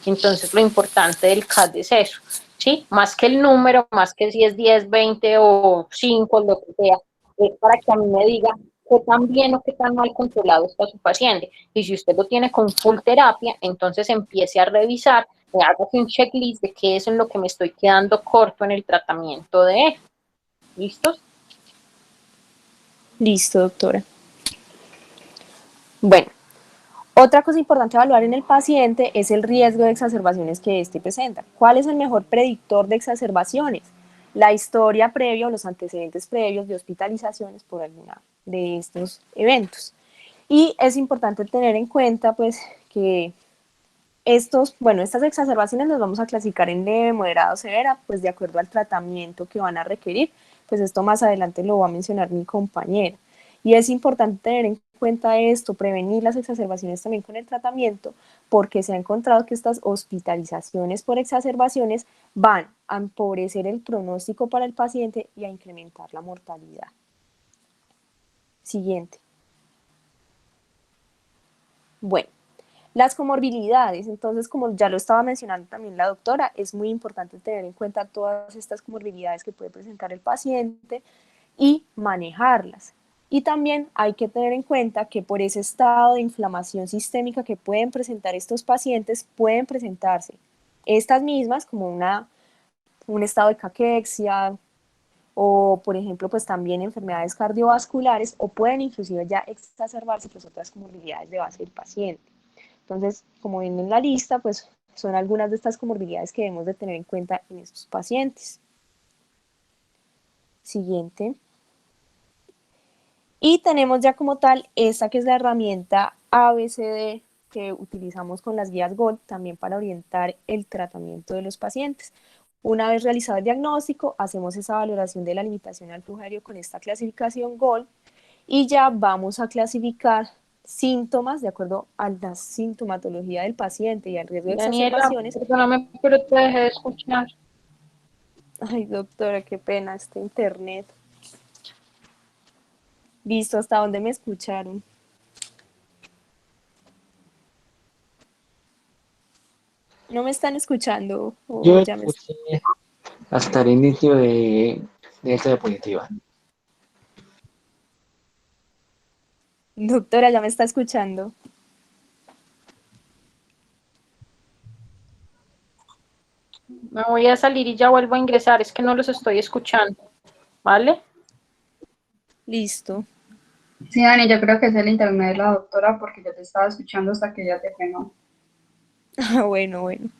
Entonces, lo importante del CAT es eso, ¿sí? Más que el número, más que si es 10, 20 o 5, lo que sea, es para que a mí me diga qué tan bien o qué tan mal controlado está su paciente. Y si usted lo tiene con full terapia, entonces empiece a revisar, haga un checklist de qué es en lo que me estoy quedando corto en el tratamiento de él. ¿Listos? Listo, doctora. Bueno, Otra cosa importante a evaluar en el paciente es el riesgo de exacerbaciones que éste presenta. ¿Cuál es el mejor predictor de exacerbaciones? La historia previa o los antecedentes previos de hospitalizaciones por alguna de estos eventos. Y es importante tener en cuenta pues que estas exacerbaciones las vamos a clasificar en leve, moderada o severa, pues de acuerdo al tratamiento que van a requerir, pues esto más adelante lo va a mencionar mi compañera. Y es importante tener en cuenta esto, prevenir las exacerbaciones también con el tratamiento, porque se ha encontrado que estas hospitalizaciones por exacerbaciones van a empobrecer el pronóstico para el paciente y a incrementar la mortalidad. Siguiente. Bueno, las comorbilidades, entonces, como ya lo estaba mencionando también la doctora, es muy importante tener en cuenta todas estas comorbilidades que puede presentar el paciente y manejarlas. Y también hay que tener en cuenta que por ese estado de inflamación sistémica que pueden presentar estos pacientes, pueden presentarse estas mismas como un estado de caquexia o, por ejemplo, pues también enfermedades cardiovasculares o pueden inclusive ya exacerbarse pues otras comorbilidades de base del paciente. Entonces, como ven en la lista, pues son algunas de estas comorbilidades que debemos de tener en cuenta en estos pacientes. Siguiente. Y tenemos ya como tal esta que es la herramienta ABCD que utilizamos con las guías GOLD también para orientar el tratamiento de los pacientes. Una vez realizado el diagnóstico, hacemos esa valoración de la limitación al flujo aéreo con esta clasificación GOLD y ya vamos a clasificar síntomas de acuerdo a la sintomatología del paciente y al riesgo de Daniela, exacerbaciones. perdóname, pero te dejé de escuchar. Ay, doctora, qué pena este internet. Listo, ¿hasta dónde me escucharon? ¿No me están escuchando? Yo O ya me... escuché hasta el inicio de esta diapositiva. Doctora, ya me está escuchando. Me voy a salir y ya vuelvo a ingresar, es que no los estoy escuchando, ¿vale? Listo. Sí, Dani, yo creo que es el internet de la doctora porque yo te estaba escuchando hasta que ella te frenó. Ah, bueno, bueno.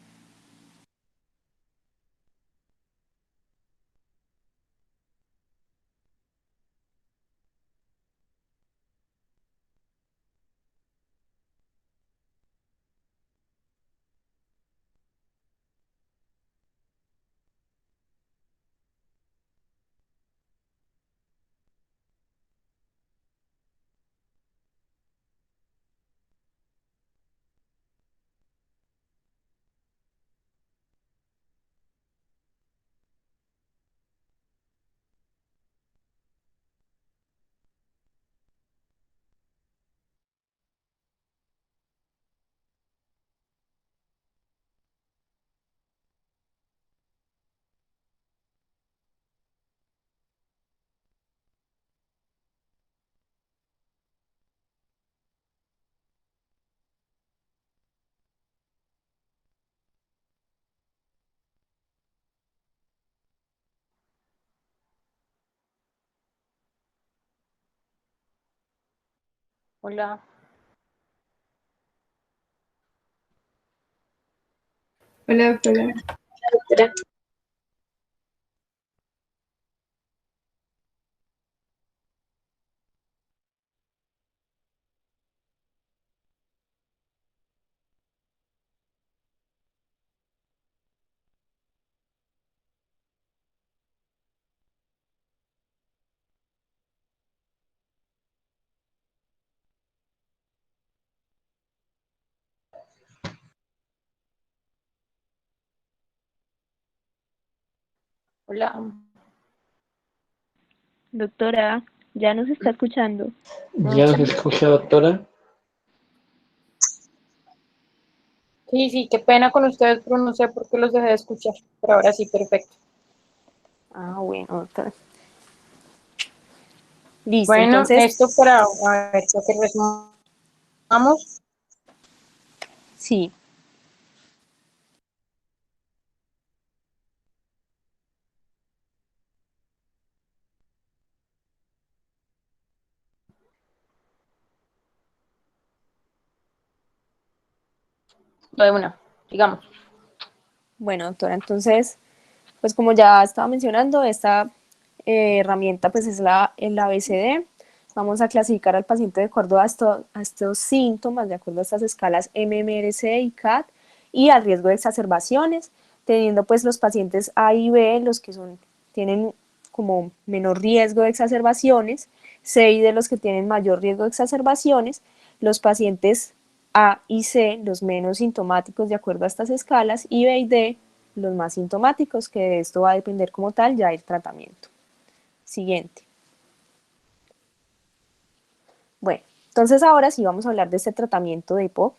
Hola. Hola, doctora. Hola. Doctora, ¿ya nos está escuchando? ¿Ya nos escucha, doctora? Sí, sí, qué pena con ustedes, pero no sé por qué los dejé de escuchar. Pero ahora sí, perfecto. Ah, bueno, doctora. Listo, Bueno, esto para, entonces, a ver, lo que resumamos. sí. De una, digamos. Bueno, doctora, entonces, pues como ya estaba mencionando, esta herramienta pues es el ABCD. Vamos a clasificar al paciente de acuerdo a estos síntomas, de acuerdo a estas escalas MMRC y CAT, y al riesgo de exacerbaciones, teniendo pues los pacientes A y B, los que tienen como menor riesgo de exacerbaciones, C y D los que tienen mayor riesgo de exacerbaciones, los pacientes A y C los menos sintomáticos de acuerdo a estas escalas, y B y D los más sintomáticos, que de esto va a depender como tal ya el tratamiento. Siguiente. Bueno, entonces ahora sí vamos a hablar de este tratamiento de EPOC.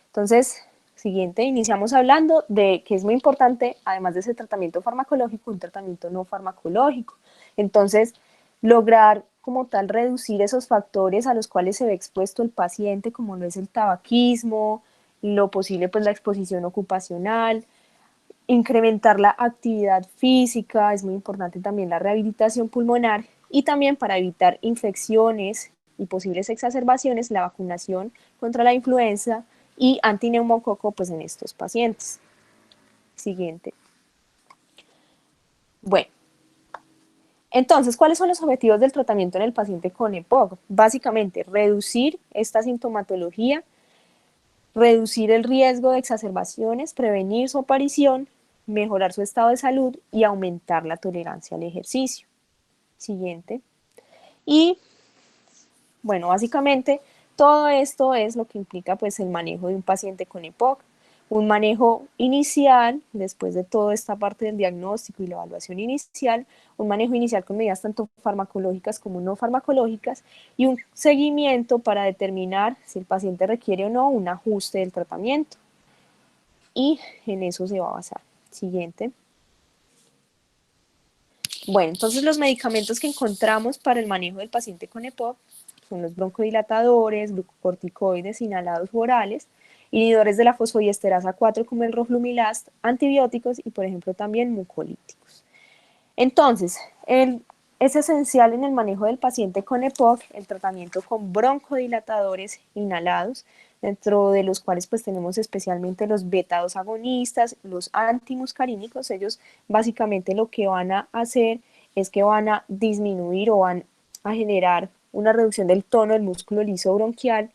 Entonces, siguiente, iniciamos hablando de que es muy importante, además de ese tratamiento farmacológico, un tratamiento no farmacológico. Entonces, lograr como tal reducir esos factores a los cuales se ve expuesto el paciente, como lo es el tabaquismo, lo posible pues la exposición ocupacional, incrementar la actividad física, es muy importante también la rehabilitación pulmonar, y también para evitar infecciones y posibles exacerbaciones, la vacunación contra la influenza y antineumococo pues en estos pacientes. Siguiente. Bueno, entonces, ¿cuáles son los objetivos del tratamiento en el paciente con EPOC? Básicamente, reducir esta sintomatología, reducir el riesgo de exacerbaciones, prevenir su aparición, mejorar su estado de salud y aumentar la tolerancia al ejercicio. Siguiente. Y bueno, básicamente todo esto es lo que implica pues el manejo de un paciente con EPOC. Un manejo inicial, después de toda esta parte del diagnóstico y la evaluación inicial, un manejo inicial con medidas tanto farmacológicas como no farmacológicas, y un seguimiento para determinar si el paciente requiere o no un ajuste del tratamiento. Y en eso se va a basar. Siguiente. Bueno, entonces los medicamentos que encontramos para el manejo del paciente con EPOC son los broncodilatadores, glucocorticoides inhalados u orales, inhibidores de la fosfodiesterasa 4 como el roflumilast, antibióticos y por ejemplo también mucolíticos. Entonces, es esencial en el manejo del paciente con EPOC el tratamiento con broncodilatadores inhalados, dentro de los cuales pues tenemos especialmente los beta-2 agonistas, los antimuscarínicos. Ellos básicamente lo que van a hacer es que van a disminuir o van a generar una reducción del tono del músculo liso bronquial,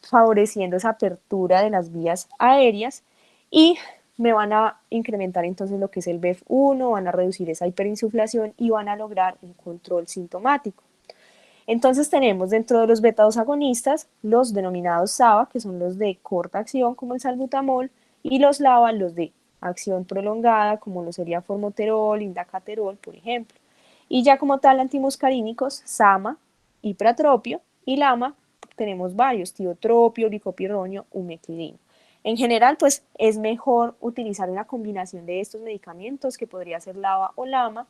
favoreciendo esa apertura de las vías aéreas, y me van a incrementar entonces lo que es el BEF1, van a reducir esa hiperinsuflación y van a lograr un control sintomático. Entonces tenemos dentro de los beta-2 agonistas los denominados SABA, que son los de corta acción como el salbutamol, y los LABA, los de acción prolongada como lo sería formoterol, indacaterol, por ejemplo. Y ya como tal antimuscarínicos, SAMA, ipratropio, y LAMA tenemos varios, tiotropio, licopirronio, umeclidino. En general, pues es mejor utilizar una combinación de estos medicamentos, que podría ser LABA o LAMA,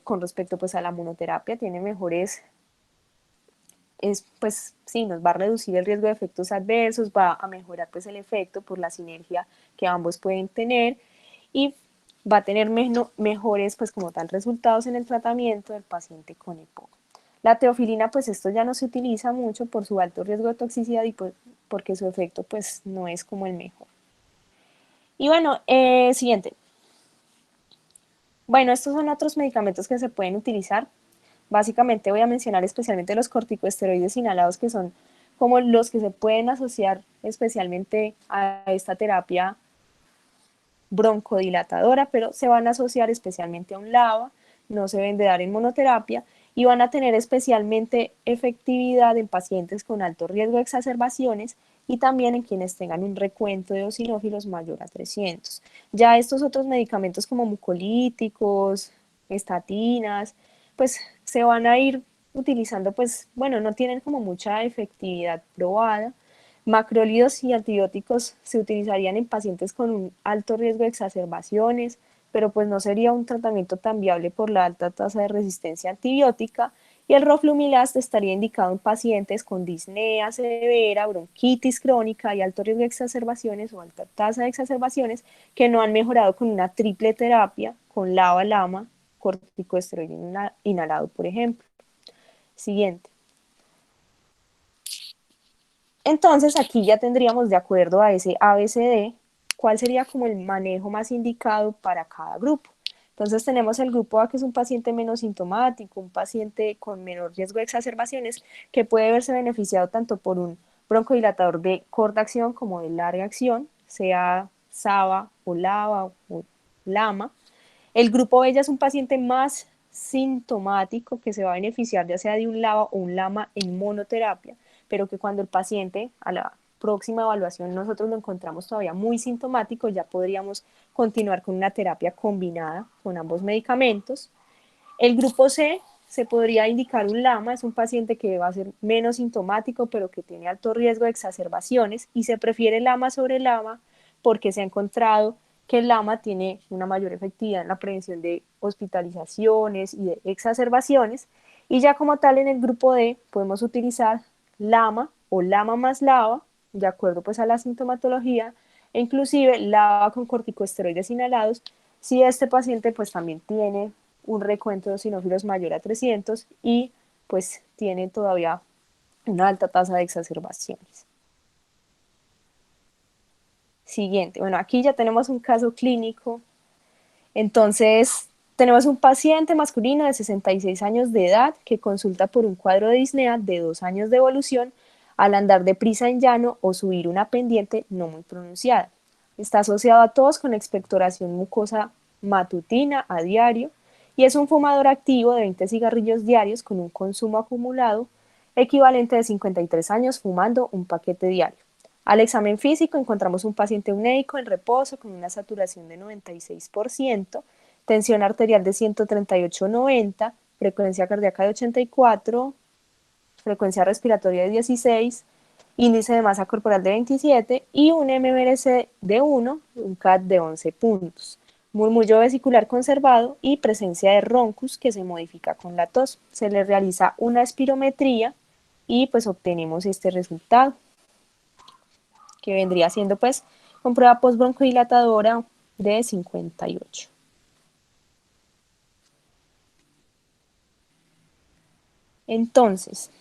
con respecto pues a la monoterapia, tiene mejores, pues sí, nos va a reducir el riesgo de efectos adversos, va a mejorar pues el efecto por la sinergia que ambos pueden tener, y va a tener mejores pues como tal resultados en el tratamiento del paciente con EPOC. La teofilina, pues esto ya no se utiliza mucho por su alto riesgo de toxicidad y porque su efecto pues no es como el mejor. Y bueno, siguiente. Bueno, estos son otros medicamentos que se pueden utilizar. Básicamente voy a mencionar especialmente los corticosteroides inhalados, que son como los que se pueden asociar especialmente a esta terapia broncodilatadora, pero se van a asociar especialmente a un LABA, no se deben de dar en monoterapia, y van a tener especialmente efectividad en pacientes con alto riesgo de exacerbaciones y también en quienes tengan un recuento de eosinófilos mayor a 300. Ya estos otros medicamentos como mucolíticos, estatinas, pues se van a ir utilizando, pues bueno, no tienen como mucha efectividad probada. Macrólidos y antibióticos se utilizarían en pacientes con un alto riesgo de exacerbaciones, pero pues no sería un tratamiento tan viable por la alta tasa de resistencia antibiótica, y el roflumilast estaría indicado en pacientes con disnea severa, bronquitis crónica y alto riesgo de exacerbaciones o alta tasa de exacerbaciones, que no han mejorado con una triple terapia, con LABA, LAMA, corticosteroide inhalado, por ejemplo. Siguiente. Entonces aquí ya tendríamos, de acuerdo a ese ABCD, cuál sería como el manejo más indicado para cada grupo. Entonces tenemos el grupo A, que es un paciente menos sintomático, un paciente con menor riesgo de exacerbaciones, que puede verse beneficiado tanto por un broncodilatador de corta acción como de larga acción, sea SABA o LABA o LAMA. El grupo B ya es un paciente más sintomático que se va a beneficiar ya sea de un LABA o un LAMA en monoterapia, pero que cuando el paciente a la próxima evaluación nosotros lo encontramos todavía muy sintomático, ya podríamos continuar con una terapia combinada con ambos medicamentos. El grupo C se podría indicar un LAMA, es un paciente que va a ser menos sintomático, pero que tiene alto riesgo de exacerbaciones y se prefiere LAMA sobre LAMA porque se ha encontrado que el LAMA tiene una mayor efectividad en la prevención de hospitalizaciones y de exacerbaciones. Y ya como tal en el grupo D podemos utilizar LAMA o LAMA más LABA, de acuerdo pues a la sintomatología, e inclusive LABA con corticosteroides inhalados, si este paciente pues también tiene un recuento de eosinófilos mayor a 300 y pues tiene todavía una alta tasa de exacerbaciones. Siguiente, bueno, aquí ya tenemos un caso clínico. Entonces, tenemos un paciente masculino de 66 años de edad que consulta por un cuadro de disnea de 2 años de evolución al andar deprisa en llano o subir una pendiente no muy pronunciada. Está asociado a tos con expectoración mucosa matutina a diario y es un fumador activo de 20 cigarrillos diarios con un consumo acumulado equivalente de 53 años fumando un paquete diario. Al examen físico encontramos un paciente unéico en reposo con una saturación de 96%, tensión arterial de 138/90, frecuencia cardíaca de 84, frecuencia respiratoria de 16, índice de masa corporal de 27 y un MMRC de 1, un CAT de 11 puntos. Murmullo vesicular conservado y presencia de roncus que se modifica con la tos. Se le realiza una espirometría y pues obtenemos este resultado, que vendría siendo pues con prueba postbroncodilatadora de 58. Entonces,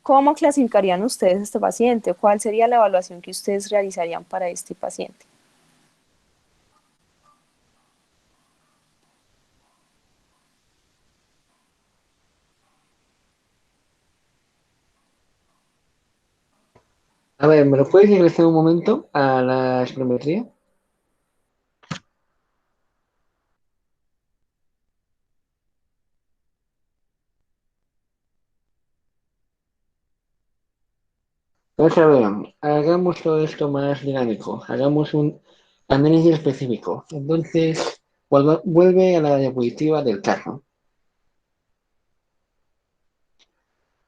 ¿cómo clasificarían ustedes a este paciente? ¿Cuál sería la evaluación que ustedes realizarían para este paciente? A ver, ¿me lo puedes regresar un momento a la espirometría? Entonces, a ver, hagamos todo esto más dinámico, hagamos un análisis específico. Entonces, vuelve a la diapositiva del caso.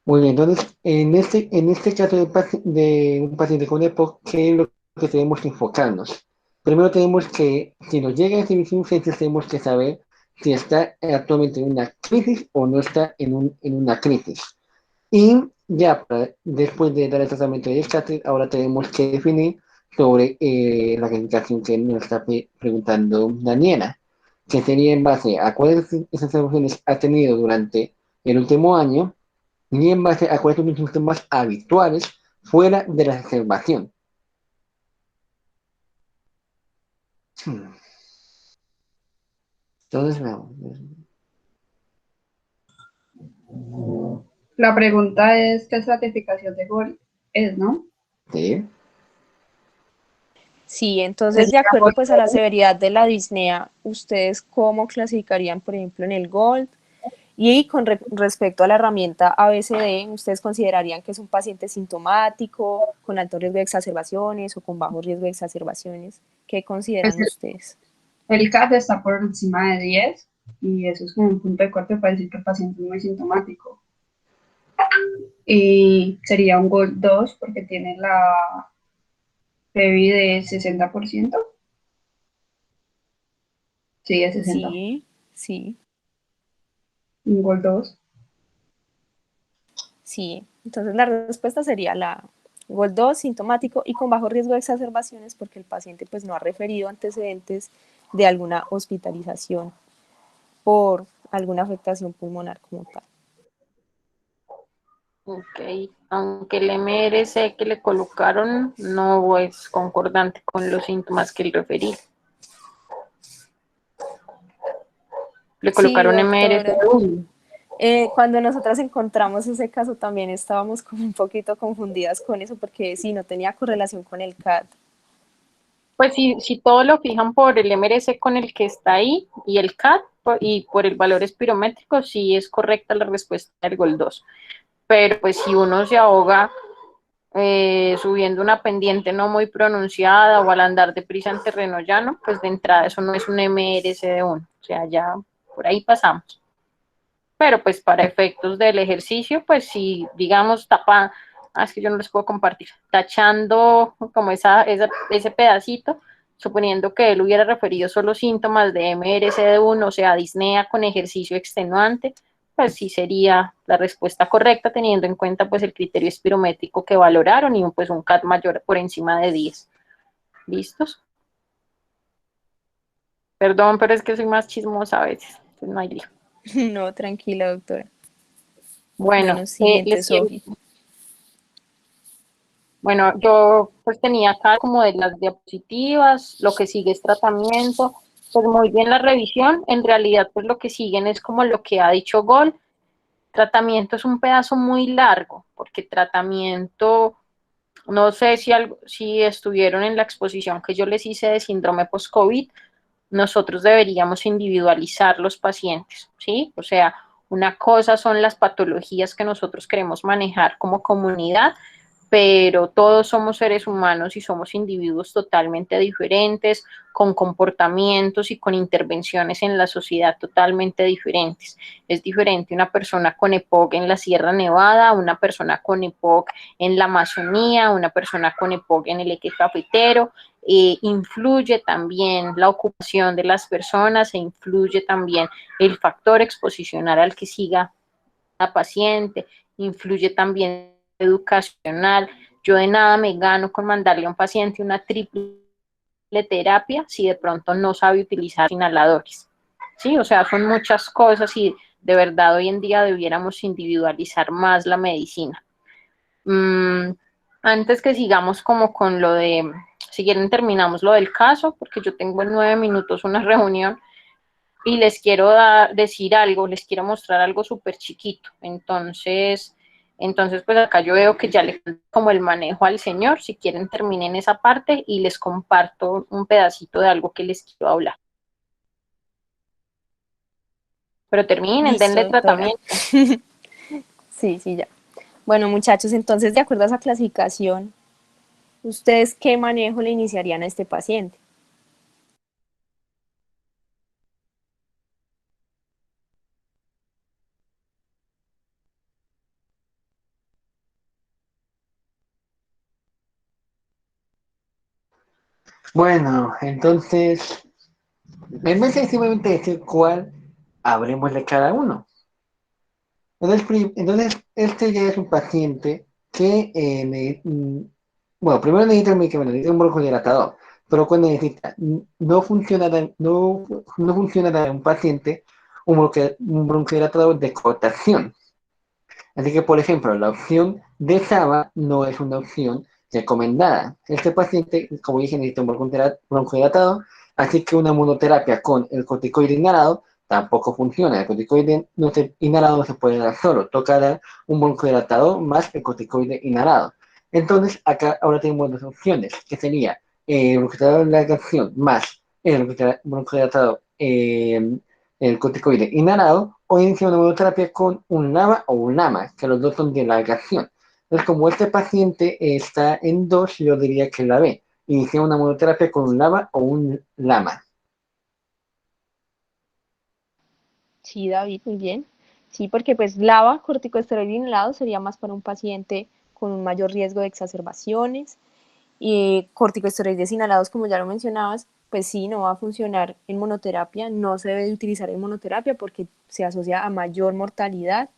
Muy bien, entonces, en este caso de un paciente con EPOC, ¿qué es lo que tenemos que enfocarnos? Primero tenemos que, si nos llega a esta urgencias, tenemos que saber si está actualmente en una crisis o no está en una crisis. Y ya, después de dar el tratamiento de descarte, ahora tenemos que definir sobre la calificación que nos está preguntando Daniela, que sería en base a cuáles esas soluciones ha tenido durante el último año y en base a cuáles son los síntomas habituales fuera de la exacerbación. Hmm. Entonces, veamos. La pregunta es, ¿qué estratificación de Gol es, no? Sí. Sí, entonces de Sería acuerdo Gol pues a la severidad de la disnea, ¿ustedes cómo clasificarían, por ejemplo, en el GOLD? Y con respecto a la herramienta ABCD, ¿ustedes considerarían que es un paciente sintomático, con alto riesgo de exacerbaciones o con bajo riesgo de exacerbaciones? ¿Qué pues, consideran ustedes? el CAT está por encima de 10 y eso es como un punto de corte para decir que el paciente es muy sintomático. Y sería un Gol 2 porque tiene la PEVI de 60%. Sí, de 60. Sí, sí, Un Gol 2. sí. Entonces la respuesta sería la GOL 2, sintomático y con bajo riesgo de exacerbaciones porque el paciente pues no ha referido antecedentes de alguna hospitalización por alguna afectación pulmonar como tal. Ok, aunque el MRC que le colocaron no es concordante con los síntomas que él refería. Le Sí, colocaron doctora. MRC1. Cuando nosotras encontramos ese caso también estábamos como un poquito confundidas con eso porque sí, no tenía correlación con el CAT. Pues si todo lo fijan por el MRC con el que está ahí y el CAT y por el valor espirométrico, sí es correcta la respuesta del GOL2. Pero pues si uno se ahoga subiendo una pendiente no muy pronunciada o al andar deprisa en terreno llano, pues de entrada eso no es un MRC de 1, o sea, ya por ahí pasamos. Pero pues para efectos del ejercicio, pues si digamos es que yo no les puedo compartir, tachando como ese pedacito, suponiendo que él hubiera referido solo síntomas de MRCD1, o sea, disnea con ejercicio extenuante, pues sí sería la respuesta correcta, teniendo en cuenta pues el criterio espirométrico que valoraron y pues un CAT mayor por encima de 10. ¿Listos? Perdón, pero es que soy más chismosa a veces, pues no hay lío. No, tranquila, doctora. Bueno, Bueno, siguiente, les quiero Sofi. Bueno, yo pues tenía acá como de las diapositivas, lo que sigue es tratamiento, pues muy bien la revisión, en realidad pues lo que siguen es como lo que ha dicho Gol, tratamiento es un pedazo muy largo, porque tratamiento, no sé si estuvieron en la exposición que yo les hice de síndrome post-COVID, nosotros deberíamos individualizar los pacientes, ¿sí? O sea, una cosa son las patologías que nosotros queremos manejar como comunidad, pero todos somos seres humanos y somos individuos totalmente diferentes, con comportamientos y con intervenciones en la sociedad totalmente diferentes. Es diferente una persona con EPOC en la Sierra Nevada, una persona con EPOC en la Amazonía, una persona con EPOC en el eje cafetero. Influye también la ocupación de las personas e influye también el factor exposicional al que siga la paciente, influye también educacional. Yo de nada me gano con mandarle a un paciente una triple terapia si de pronto no sabe utilizar inhaladores. Sí, o sea, son muchas cosas y de verdad hoy en día debiéramos individualizar más la medicina. Antes que sigamos como con lo de, si quieren terminamos lo del caso, porque yo tengo en 9 minutos una reunión y les quiero decir algo, les quiero mostrar algo súper chiquito. Entonces, pues acá yo veo que ya le como el manejo al señor. Si quieren, terminen esa parte y les comparto un pedacito de algo que les quiero hablar. Pero terminen, Listo, denle doctora. tratamiento. Sí, sí, ya. Bueno, muchachos, entonces, de acuerdo a esa clasificación, ¿ustedes qué manejo le iniciarían a este paciente? Bueno, entonces, en vez de simplemente decir cuál, hablemos de cada uno. Entonces, este ya es un paciente que, bueno, primero necesita un medicamento, necesita un broncodilatador, pero cuando necesita, no funciona en un paciente un broncodilatador de cotación. Así que, por ejemplo, la opción de SABA no es una opción recomendada. Este paciente, como dije, necesita un broncodilatador, así que una monoterapia con el corticoide inhalado tampoco funciona. El corticoide inhalado no se puede dar solo, toca dar un broncodilatador más el corticoide inhalado. Entonces, acá ahora tenemos dos opciones, que sería el broncodilatador de larga acción más el broncodilatador el corticoide inhalado o inicia una monoterapia con un LAMA o un LAMA, que los dos son de larga acción. Entonces, como este paciente está en dos, yo diría que la B. Inicia una monoterapia con un LAMA o un LAMA. Sí, David, muy bien. Sí, porque pues LABA, corticosteroide inhalado, sería más para un paciente con un mayor riesgo de exacerbaciones. Y corticosteroides inhalados, como ya lo mencionabas, pues sí, no va a funcionar en monoterapia, no se debe utilizar en monoterapia porque se asocia a mayor mortalidad.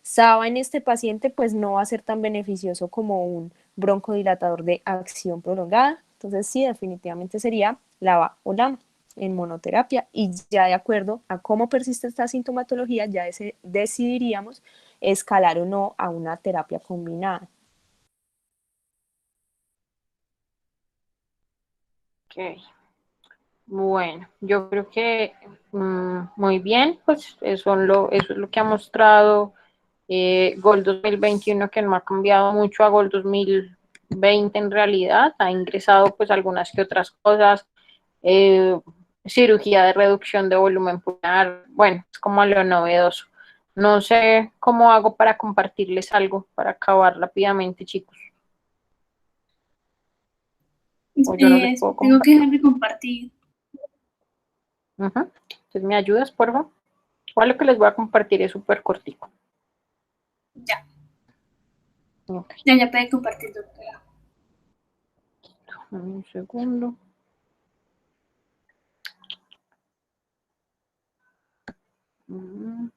SABA en este paciente pues no va a ser tan beneficioso como un broncodilatador de acción prolongada. Entonces sí, definitivamente sería LABA o LAMA en monoterapia y ya de acuerdo a cómo persiste esta sintomatología ya decidiríamos escalar o no a una terapia combinada. Ok. Bueno, yo creo que muy bien, pues eso es lo que ha mostrado Gol 2021, que no ha cambiado mucho a Gol 2020 en realidad, ha ingresado pues algunas que otras cosas, eh, cirugía de reducción de volumen pulmonar, bueno, es como lo novedoso. No sé cómo hago para compartirles algo, para acabar rápidamente, chicos. O yo no les puedo Tengo que compartir. dejar de compartir. Entonces, ¿me ayudas, por favor? Igual lo que les voy a compartir es súper cortico. Ya. Ok, Ya puede compartir, doctora. dame un segundo. Mm.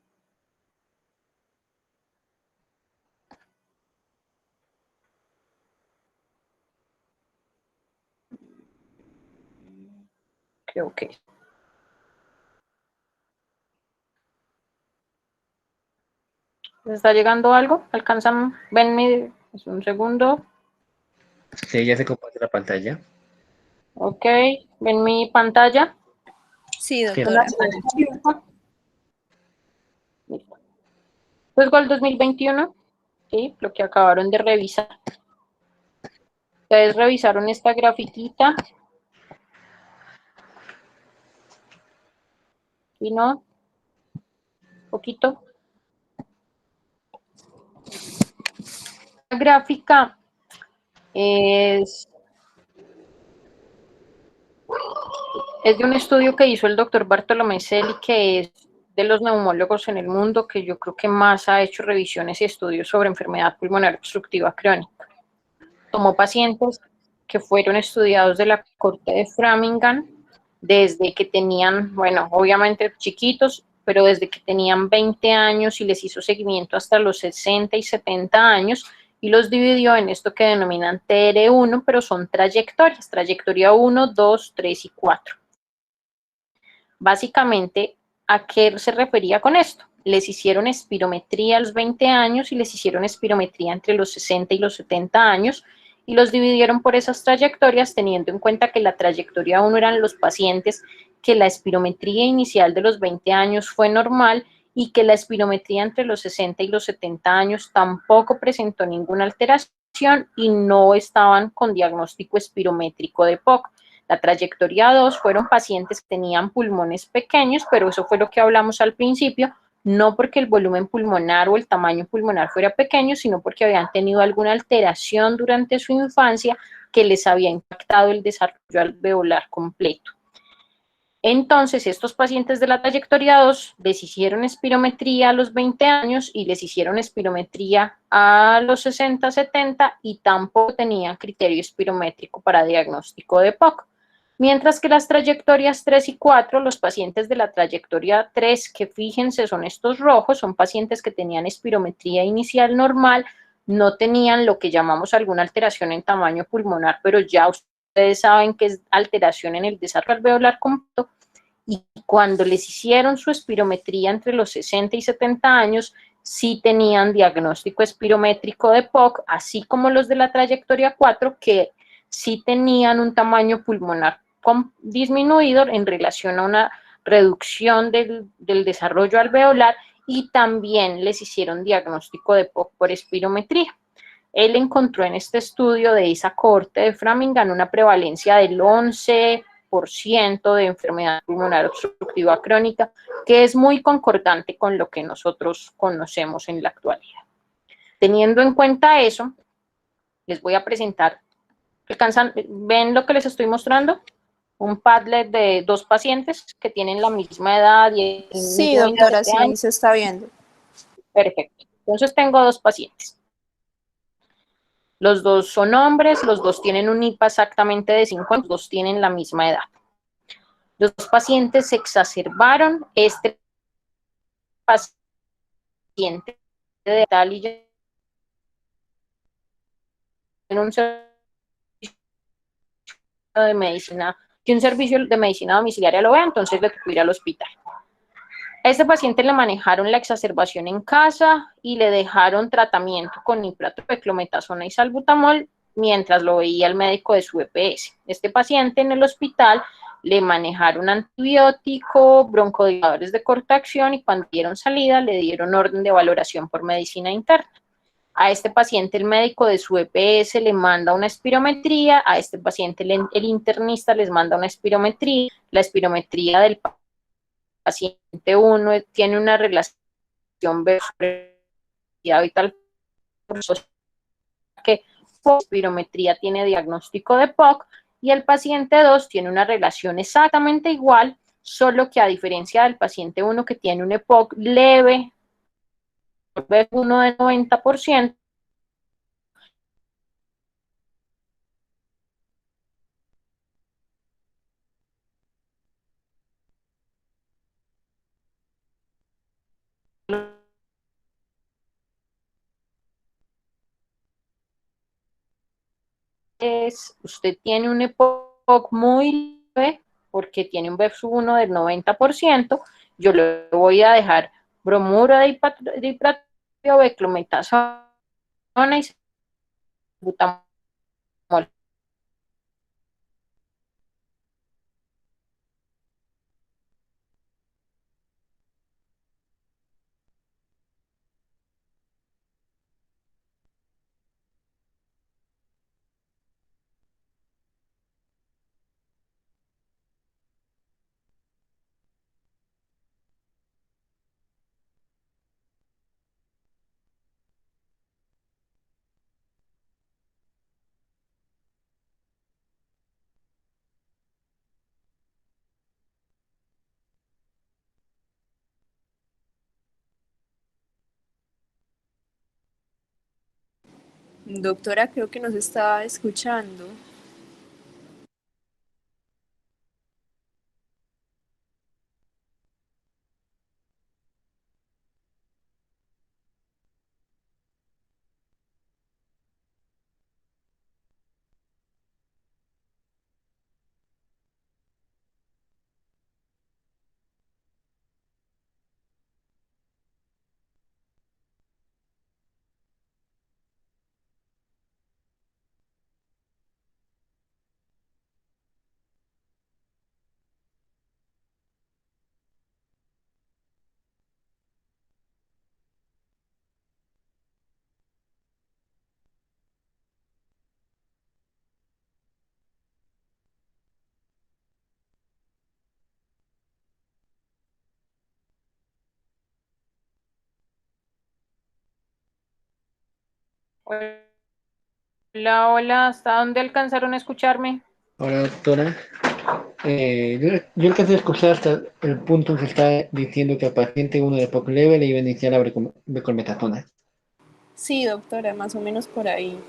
Creo que. ¿Les está llegando algo? ¿Alcanzan? Venme un segundo. Sí, ya se comparte la pantalla. Ok, ven mi pantalla. Sí, Sí. doctora. Listo. Pues Gol 2021, ¿sí? Lo que acabaron de revisar. Ustedes revisaron esta grafiquita. ¿Y no? Un poquito. La gráfica es de un estudio que hizo el doctor Bartolomé Celi, que es de los neumólogos en el mundo, que yo creo que más ha hecho revisiones y estudios sobre enfermedad pulmonar obstructiva crónica. Tomó pacientes que fueron estudiados de la corte de Framingham desde que tenían, bueno, obviamente chiquitos, pero desde que tenían 20 años y les hizo seguimiento hasta los 60 y 70 años y los dividió en esto que denominan TR1, pero son trayectorias, trayectoria 1, 2, 3 y 4. Básicamente, ¿a qué se refería con esto? Les hicieron espirometría a los 20 años y les hicieron espirometría entre los 60 y los 70 años y los dividieron por esas trayectorias, teniendo en cuenta que la trayectoria 1 eran los pacientes que la espirometría inicial de los 20 años fue normal y que la espirometría entre los 60 y los 70 años tampoco presentó ninguna alteración y no estaban con diagnóstico espirométrico de POC. La trayectoria 2 fueron pacientes que tenían pulmones pequeños, pero eso fue lo que hablamos al principio, no porque el volumen pulmonar o el tamaño pulmonar fuera pequeño, sino porque habían tenido alguna alteración durante su infancia que les había impactado el desarrollo alveolar completo. Entonces, estos pacientes de la trayectoria 2 les hicieron espirometría a los 20 años y les hicieron espirometría a los 60, 70 y tampoco tenían criterio espirométrico para diagnóstico de POC. Mientras que las trayectorias 3 y 4, los pacientes de la trayectoria 3, que fíjense son estos rojos, son pacientes que tenían espirometría inicial normal, no tenían lo que llamamos alguna alteración en tamaño pulmonar, pero ya ustedes saben que es alteración en el desarrollo alveolar completo, y cuando les hicieron su espirometría entre los 60 y 70 años, sí tenían diagnóstico espirométrico de POC, así como los de la trayectoria 4, que sí tenían un tamaño pulmonar disminuido en relación a una reducción del desarrollo alveolar y también les hicieron diagnóstico de POC por espirometría. Él encontró en este estudio de esa corte de Framingham una prevalencia del 11% de enfermedad pulmonar obstructiva crónica, que es muy concordante con lo que nosotros conocemos en la actualidad. Teniendo en cuenta eso, les voy a presentar, ¿ven lo que les estoy mostrando? Un Padlet de 2 pacientes que tienen la misma edad y el Sí, mismo doctora, índice de sí, años. se está viendo. Perfecto. Entonces tengo 2 pacientes. Los 2 son hombres, los 2 tienen un IPA exactamente de 5, los 2 tienen la misma edad. Los 2 pacientes se exacerbaron. Este paciente de tal y en un servicio de medicina, que un servicio de medicina domiciliaria lo vea, entonces le tocó ir al hospital. A este paciente le manejaron la exacerbación en casa y le dejaron tratamiento con nitrato, clometasona y salbutamol mientras lo veía el médico de su EPS. Este paciente en el hospital le manejaron antibiótico, broncodilatadores de corta acción y cuando dieron salida le dieron orden de valoración por medicina interna. A este paciente el médico de su EPS le manda una espirometría, a este paciente el internista les manda una espirometría, la espirometría del paciente 1 tiene una relación y tal que la espirometría tiene diagnóstico de POC y el paciente 2 tiene una relación exactamente igual, solo que a diferencia del paciente 1 que tiene un EPOC leve, uno de 90%, usted tiene un EPOC muy leve porque tiene un BEF1 del 90%, yo le voy a dejar bromuro de dipratio, beclometasona y butamol. Doctora, creo que nos está escuchando. Hola, hola, ¿hasta dónde alcanzaron a escucharme? Hola, doctora. Yo alcancé a escuchar hasta el punto en que está diciendo que al paciente 1 de POC leve le iba a iniciar la beclometasona. Sí, doctora, más o menos por ahí.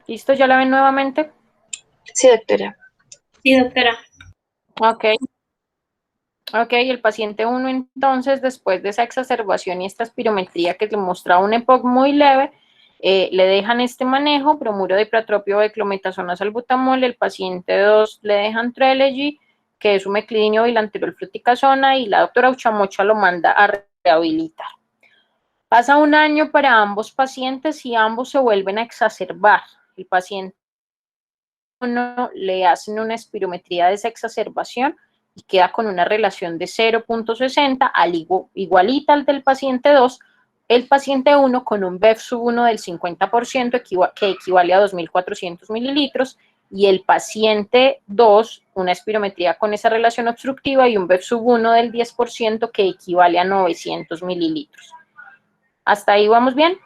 ¿Listo? ¿Ya la ven nuevamente? Sí, doctora. Sí, doctora. Ok. Ok, el paciente 1 entonces, después de esa exacerbación y esta espirometría que le mostraba un EPOC muy leve, le dejan este manejo, bromuro de ipratropio, beclometasona, salbutamol, el paciente 2 le dejan Trelegy, que es un meclidinio bilanterol fluticasona, y la doctora Uchamocha lo manda a rehabilitar. Pasa un año para ambos pacientes y ambos se vuelven a exacerbar. El paciente 1 le hacen una espirometría de esa exacerbación y queda con una relación de 0.60 igualita al del paciente 2, el paciente 1 con un BEF1 del 50% que equivale a 2.400 mililitros y el paciente 2 una espirometría con esa relación obstructiva y un BEF1 del 10% que equivale a 900 mililitros. ¿Hasta ahí vamos bien?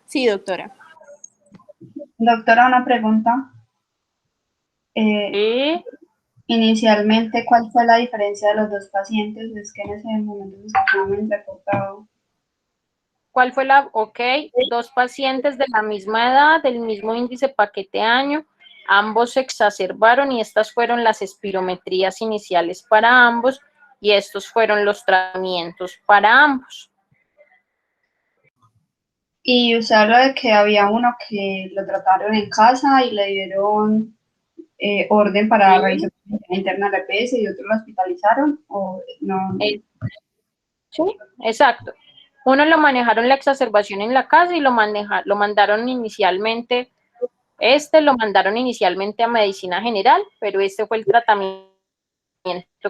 Sí, doctora. Doctora, una pregunta. ¿Sí? Inicialmente, ¿cuál fue la diferencia de los dos pacientes? Es que en ese momento se escuchaba muy entrecortado. ¿Cuál fue la? Ok, dos pacientes de la misma edad, del mismo índice paquete año, ambos se exacerbaron y estas fueron las espirometrías iniciales para ambos y estos fueron los tratamientos para ambos. Y usted habla de que había uno que lo trataron en casa y le dieron orden para Sí. revisar la interna de EPS y otros lo hospitalizaron, ¿o no? Sí, exacto. Uno lo manejaron la exacerbación en la casa y lo mandaron inicialmente, lo mandaron inicialmente a medicina general, pero este fue el tratamiento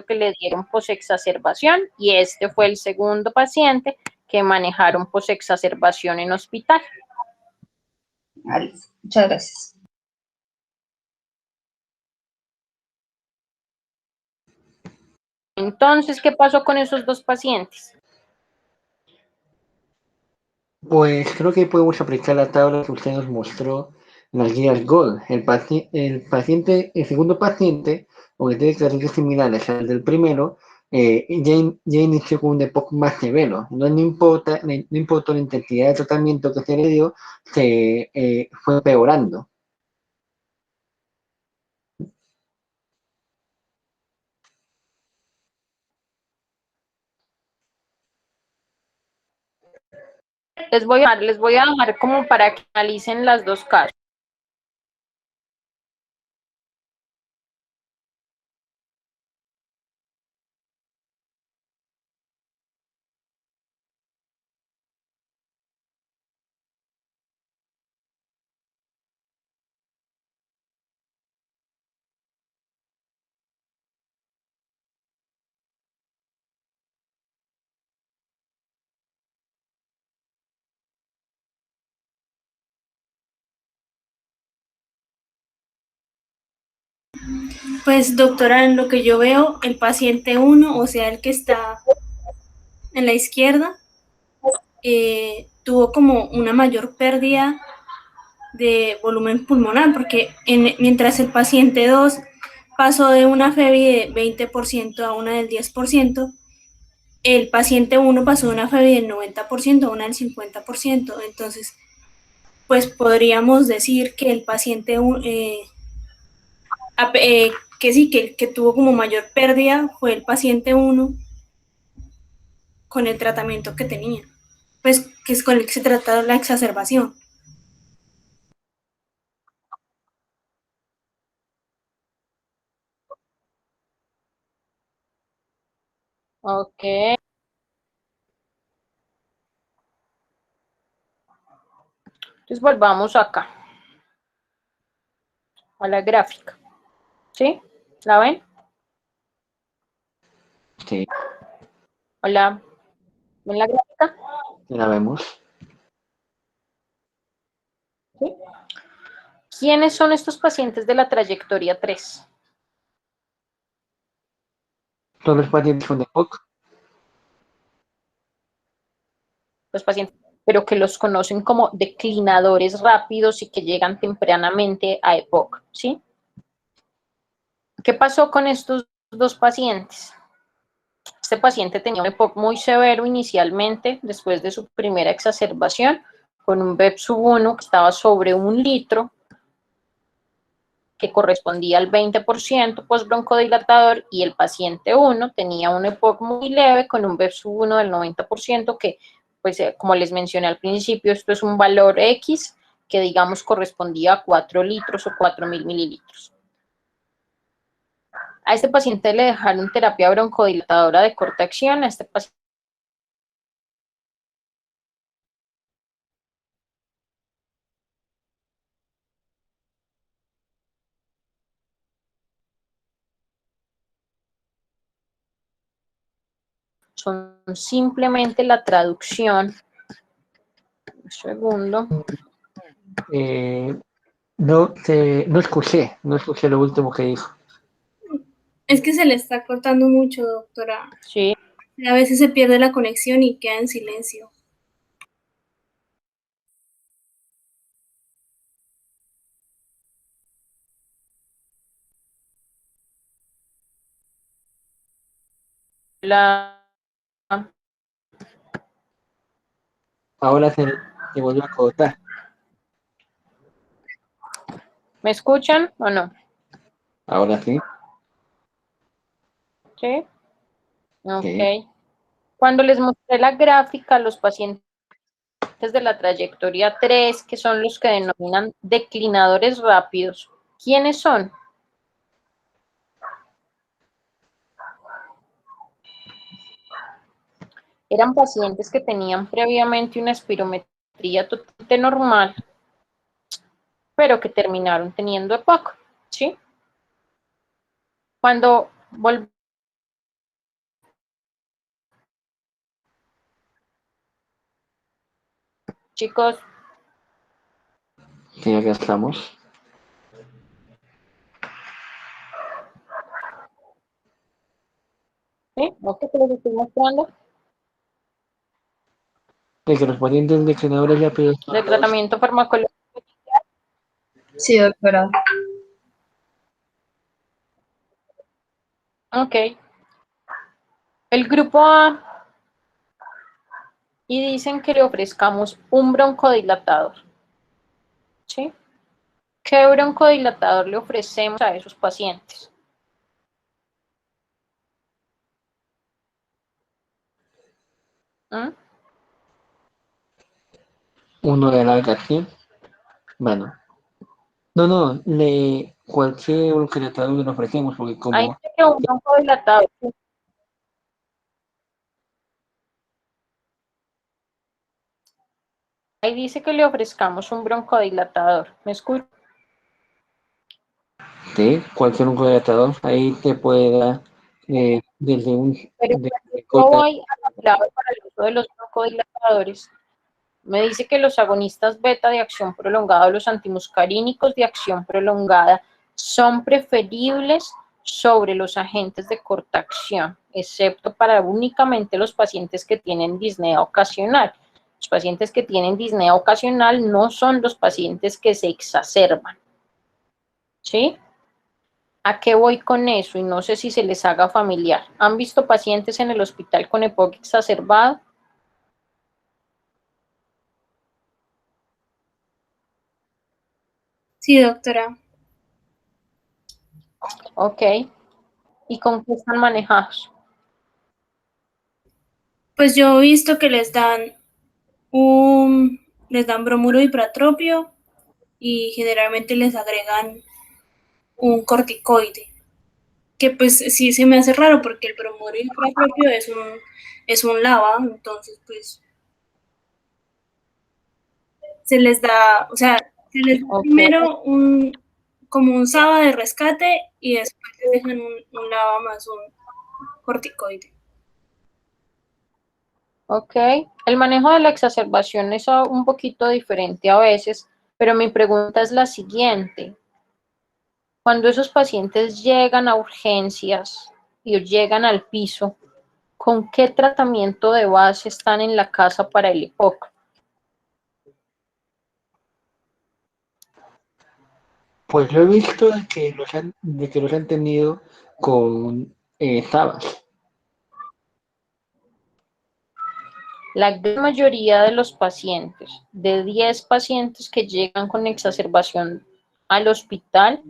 que le dieron posexacerbación y este fue el segundo paciente que manejaron posexacerbación en hospital. Vale, muchas gracias. Entonces, ¿qué pasó con esos dos pacientes? Pues creo que podemos aplicar la tabla que usted nos mostró en las guías GOLD. El segundo paciente, aunque tiene características similares al del primero, ya inició con un EPOC más severo. No importa la intensidad de tratamiento que se le dio, se fue empeorando. Les voy a dejar como para que analicen las dos casos. Pues doctora, en lo que yo veo, el paciente 1, o sea, el que está en la izquierda, tuvo como una mayor pérdida de volumen pulmonar, porque mientras el paciente 2 pasó de una FEBI de 20% a una del 10%, el paciente 1 pasó de una FEBI del 90% a una del 50%. Entonces, pues podríamos decir que el paciente que sí, que el que tuvo como mayor pérdida fue el paciente 1 con el tratamiento que tenía, pues que es con el que se trata la exacerbación. Ok. Entonces volvamos acá a la gráfica. ¿Sí? ¿La ven? Sí, Hola. ¿Ven la gráfica? la vemos. ¿Sí? ¿Quiénes son estos pacientes de la trayectoria 3? Todos los pacientes con EPOC. Los pacientes, pero que los conocen como declinadores rápidos y que llegan tempranamente a EPOC, ¿sí? ¿Qué pasó con estos dos pacientes? Este paciente tenía un EPOC muy severo inicialmente, después de su primera exacerbación, con un BEP sub 1 que estaba sobre 1 litro, que correspondía al 20% postbroncodilatador, y el paciente 1 tenía un EPOC muy leve con un BEP sub 1 del 90%, que, pues, como les mencioné al principio, esto es un valor X que, digamos, correspondía a 4 litros o 4.000 mililitros. A este paciente le dejaron terapia broncodilatadora de corta acción. A este paciente son simplemente la traducción. Un segundo. No escuché lo último que dijo. Es que se le está cortando mucho, doctora. Sí. A veces se pierde la conexión y queda en silencio. Ahora se vuelve a cortar. ¿Me escuchan o no? Ahora sí. Sí. Ok. Sí. Cuando les mostré la gráfica a los pacientes de la trayectoria 3, que son los que denominan declinadores rápidos, ¿quiénes son? Eran pacientes que tenían previamente una espirometría totalmente normal, pero que terminaron teniendo EPOC, ¿sí? Cuando volvemos, chicos, Sí, acá estamos. ¿sí? ¿No que les estoy mostrando? De que los pacientes declinadores rápidos son De los... tratamiento farmacológico. Sí, doctora. Ok. El grupo A, y dicen que le ofrezcamos un broncodilatador, ¿sí? ¿Qué broncodilatador le ofrecemos a esos pacientes? ¿Mm? Uno de larga acción. Bueno. No, cualquier bloqueador lo ofrecemos, porque Ahí como dice que un broncodilatador. Ahí dice que le ofrezcamos un broncodilatador. ¿Me escucha? sí, cualquier bloqueador, ahí te puede dar desde un Pero desde yo corta. voy a la clave para el uso de los broncodilatadores. Me dice que los agonistas beta de acción prolongada o los antimuscarínicos de acción prolongada son preferibles sobre los agentes de corta acción, excepto para únicamente los pacientes que tienen disnea ocasional. Los pacientes que tienen disnea ocasional no son los pacientes que se exacerban. ¿Sí? ¿A qué voy con eso? Y no sé si se les haga familiar. ¿Han visto pacientes en el hospital con EPOC exacerbado? Sí, doctora. Ok. ¿Y con qué están manejados? Pues yo he visto que les dan bromuro ipratropio y generalmente les agregan un corticoide, que pues sí se me hace raro porque el bromuro ipratropio es un LABA, entonces pues se les da, o sea, se les da Ok. primero como un SABA de rescate y después les dejan un LABA más un corticoide. Ok. El manejo de la exacerbación es un poquito diferente a veces, pero mi pregunta es la siguiente. Cuando esos pacientes llegan a urgencias y llegan al piso, ¿con qué tratamiento de base están en la casa para el EPOC? Pues yo he visto de que los han tenido con tabas. La gran mayoría de los pacientes, de 10 pacientes que llegan con exacerbación al hospital,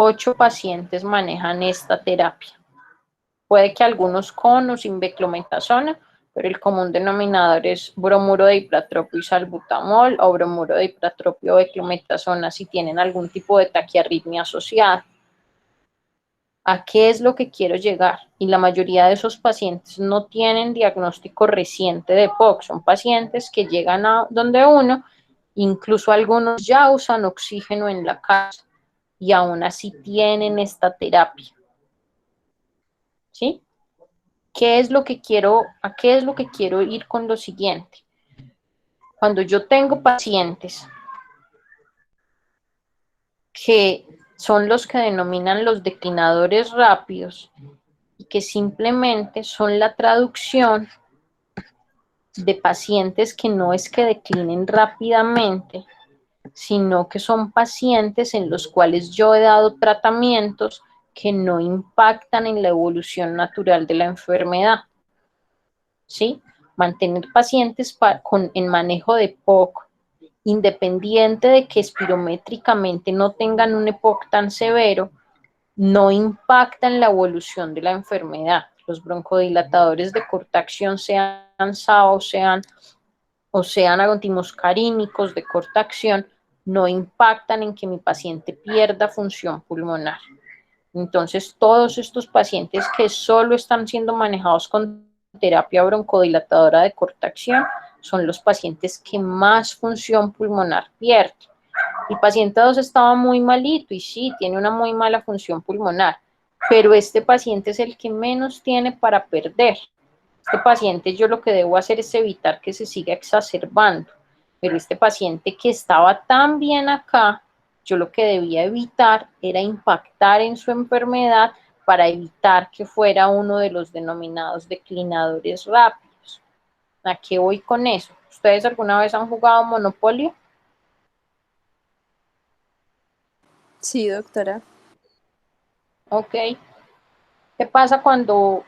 8 pacientes manejan esta terapia. Puede que algunos con o sin beclometasona, pero el común denominador es bromuro de ipratropio y salbutamol o bromuro de ipratropio o beclometasona si tienen algún tipo de taquiarritmia asociada. ¿A qué es lo que quiero llegar? Y la mayoría de esos pacientes no tienen diagnóstico reciente de POC, son pacientes que llegan a donde uno, incluso algunos ya usan oxígeno en la casa y aún así tienen esta terapia. ¿Sí? ¿A qué es lo que quiero ir con lo siguiente? Cuando yo tengo pacientes que son los que denominan los declinadores rápidos y que simplemente son la traducción de pacientes que no es que declinen rápidamente, sino que son pacientes en los cuales yo he dado tratamientos que no impactan en la evolución natural de la enfermedad. ¿Sí? Mantener pacientes en manejo de EPOC, independiente de que espirométricamente no tengan un EPOC tan severo, no impacta en la evolución de la enfermedad. Los broncodilatadores de corta acción, sean SAO o sean antimuscarínicos de corta acción, no impactan en que mi paciente pierda función pulmonar. Entonces, todos estos pacientes que solo están siendo manejados con terapia broncodilatadora de corta acción son los pacientes que más función pulmonar pierden. El paciente 2 estaba muy malito y sí, tiene una muy mala función pulmonar, pero este paciente es el que menos tiene para perder. Este paciente yo lo que debo hacer es evitar que se siga exacerbando, pero este paciente que estaba tan bien acá, yo lo que debía evitar era impactar en su enfermedad para evitar que fuera uno de los denominados declinadores rápidos. ¿A qué voy con eso? ¿Ustedes alguna vez han jugado Monopolio? Sí, doctora. Ok. ¿Qué pasa cuando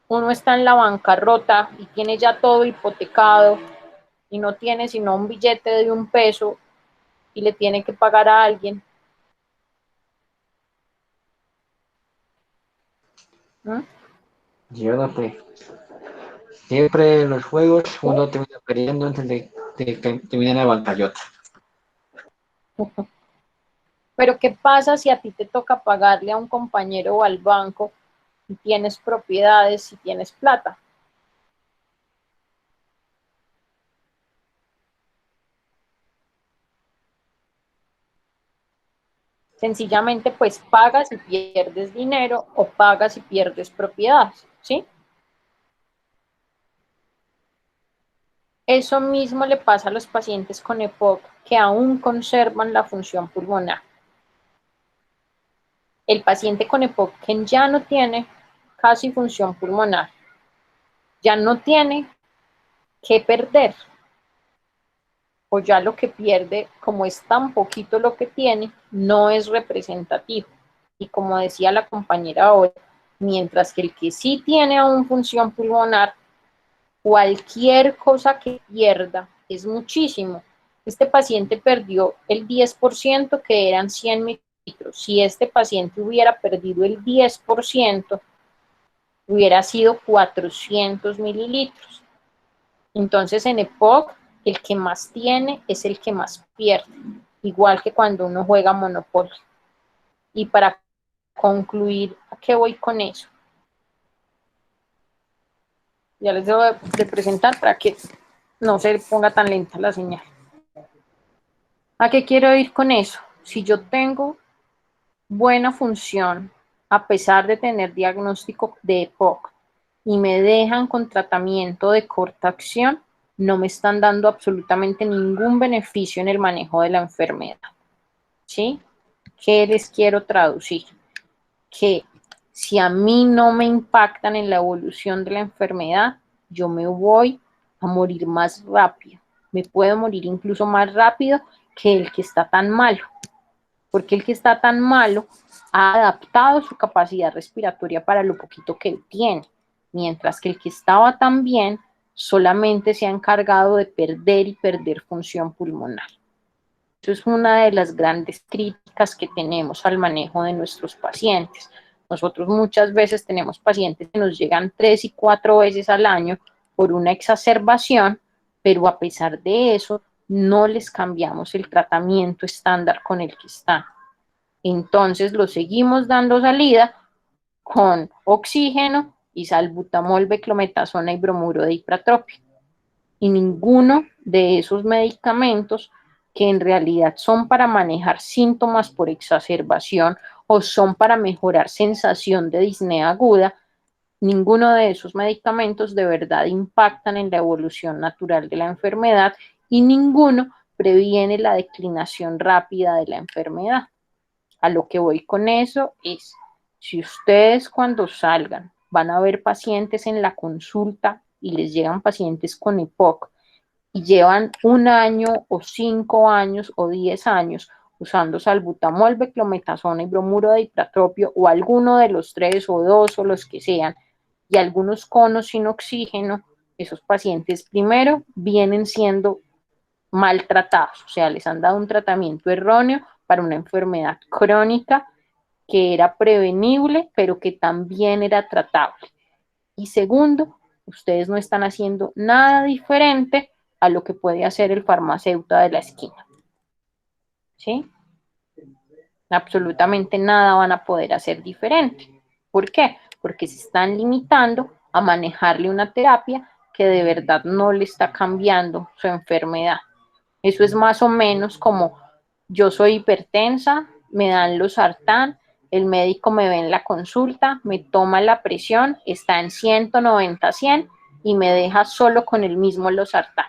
uno está en la bancarrota y tiene ya todo hipotecado y no tiene sino un billete de $1 y le tiene que pagar a alguien? ¿Mm? Yo no sé. Siempre en los juegos uno termina perdiendo antes de que termine la bancarrota. Pero ¿qué pasa si a ti te toca pagarle a un compañero o al banco y tienes propiedades y tienes plata? Sencillamente, pues pagas y pierdes dinero o pagas y pierdes propiedades, ¿sí? Eso mismo le pasa a los pacientes con EPOC que aún conservan la función pulmonar. El paciente con EPOC que ya no tiene casi función pulmonar, ya no tiene que perder, o ya lo que pierde, como es tan poquito lo que tiene, no es representativo. Y como decía la compañera ahora, mientras que el que sí tiene aún función pulmonar, cualquier cosa que pierda es muchísimo. Este paciente perdió el 10%, que eran 100 mililitros. Si este paciente hubiera perdido el 10%, hubiera sido 400 mililitros. Entonces, en EPOC, el que más tiene es el que más pierde, igual que cuando uno juega Monopoly. Y para concluir, ¿a qué voy con eso? Ya les debo de presentar para que no se ponga tan lenta la señal. ¿A qué quiero ir con eso? Si yo tengo buena función, a pesar de tener diagnóstico de EPOC, y me dejan con tratamiento de corta acción, no me están dando absolutamente ningún beneficio en el manejo de la enfermedad. ¿Sí? ¿Qué les quiero traducir? Que si a mí no me impactan en la evolución de la enfermedad, yo me voy a morir más rápido. Me puedo morir incluso más rápido que el que está tan malo, porque el que está tan malo ha adaptado su capacidad respiratoria para lo poquito que él tiene, mientras que el que estaba tan bien solamente se ha encargado de perder y perder función pulmonar. Eso es una de las grandes críticas que tenemos al manejo de nuestros pacientes. Nosotros muchas veces tenemos pacientes que nos llegan 3 y 4 veces al año por una exacerbación, pero a pesar de eso, no les cambiamos el tratamiento estándar con el que están. Entonces, lo seguimos dando salida con oxígeno y salbutamol, beclometasona y bromuro de ipratropio. Y ninguno de esos medicamentos, que en realidad son para manejar síntomas por exacerbación o son para mejorar sensación de disnea aguda, ninguno de esos medicamentos de verdad impactan en la evolución natural de la enfermedad y ninguno previene la declinación rápida de la enfermedad. A lo que voy con eso es, si ustedes cuando salgan van a ver pacientes en la consulta y les llegan pacientes con EPOC y llevan 1 año o 5 años o 10 años usando salbutamol, beclometasona y bromuro de hipratropio, o alguno de los 3 o 2 o los que sean, y algunos conos sin oxígeno, esos pacientes primero vienen siendo maltratados, o sea, les han dado un tratamiento erróneo para una enfermedad crónica que era prevenible, pero que también era tratable. Y segundo, ustedes no están haciendo nada diferente a lo que puede hacer el farmacéutico de la esquina. ¿Sí? Absolutamente nada van a poder hacer diferente. ¿Por qué? Porque se están limitando a manejarle una terapia que de verdad no le está cambiando su enfermedad. Eso es más o menos como yo soy hipertensa, me dan losartán, el médico me ve en la consulta, me toma la presión, está en 190/100 y me deja solo con el mismo losartán.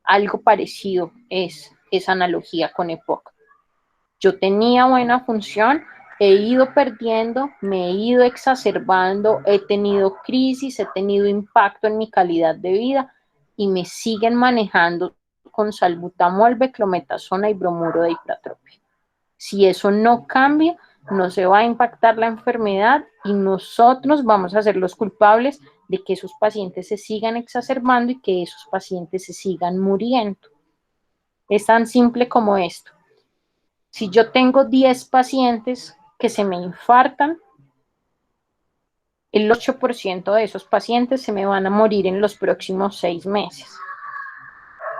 Algo parecido es esa analogía con EPOC. Yo tenía buena función, he ido perdiendo, me he ido exacerbando, he tenido crisis, he tenido impacto en mi calidad de vida y me siguen manejando con salbutamol, beclometasona y bromuro de hipratropio. Si eso no cambia, no se va a impactar la enfermedad y nosotros vamos a ser los culpables de que esos pacientes se sigan exacerbando y que esos pacientes se sigan muriendo. Es tan simple como esto. Si yo tengo 10 pacientes que se me infartan, el 8% de esos pacientes se me van a morir en los próximos 6 meses.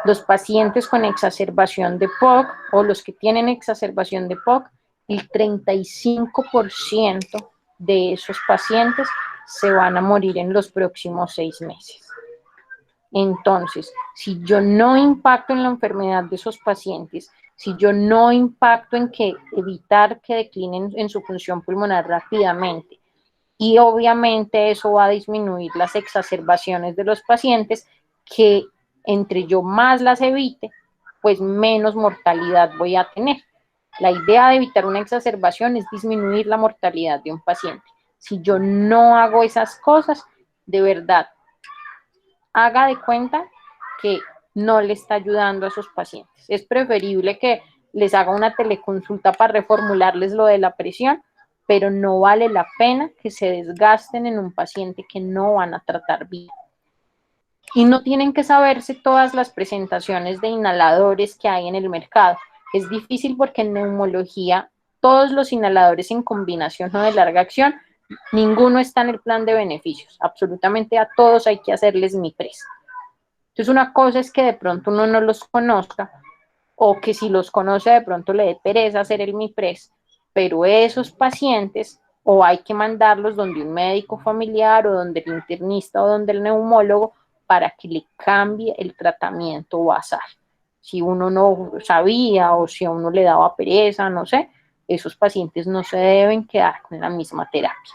Los pacientes con exacerbación de POC o los que tienen exacerbación de POC, el 35% de esos pacientes se van a morir en los próximos 6 meses. Entonces, si yo no impacto en la enfermedad de esos pacientes, si yo no impacto en que evitar que declinen en su función pulmonar rápidamente, y obviamente eso va a disminuir las exacerbaciones de los pacientes, que entre yo más las evite, pues menos mortalidad voy a tener. La idea de evitar una exacerbación es disminuir la mortalidad de un paciente. Si yo no hago esas cosas, de verdad, haga de cuenta que no le está ayudando a sus pacientes. Es preferible que les haga una teleconsulta para reformularles lo de la presión, pero no vale la pena que se desgasten en un paciente que no van a tratar bien. Y no tienen que saberse todas las presentaciones de inhaladores que hay en el mercado. Es difícil porque en neumología todos los inhaladores en combinación o de larga acción, ninguno está en el plan de beneficios. Absolutamente a todos hay que hacerles MIPRES. Entonces una cosa es que de pronto uno no los conozca, o que si los conoce de pronto le dé pereza hacer el MIPRES, pero esos pacientes o hay que mandarlos donde un médico familiar o donde el internista o donde el neumólogo para que le cambie el tratamiento basal. Si uno no sabía o si a uno le daba pereza, no sé, esos pacientes no se deben quedar con la misma terapia,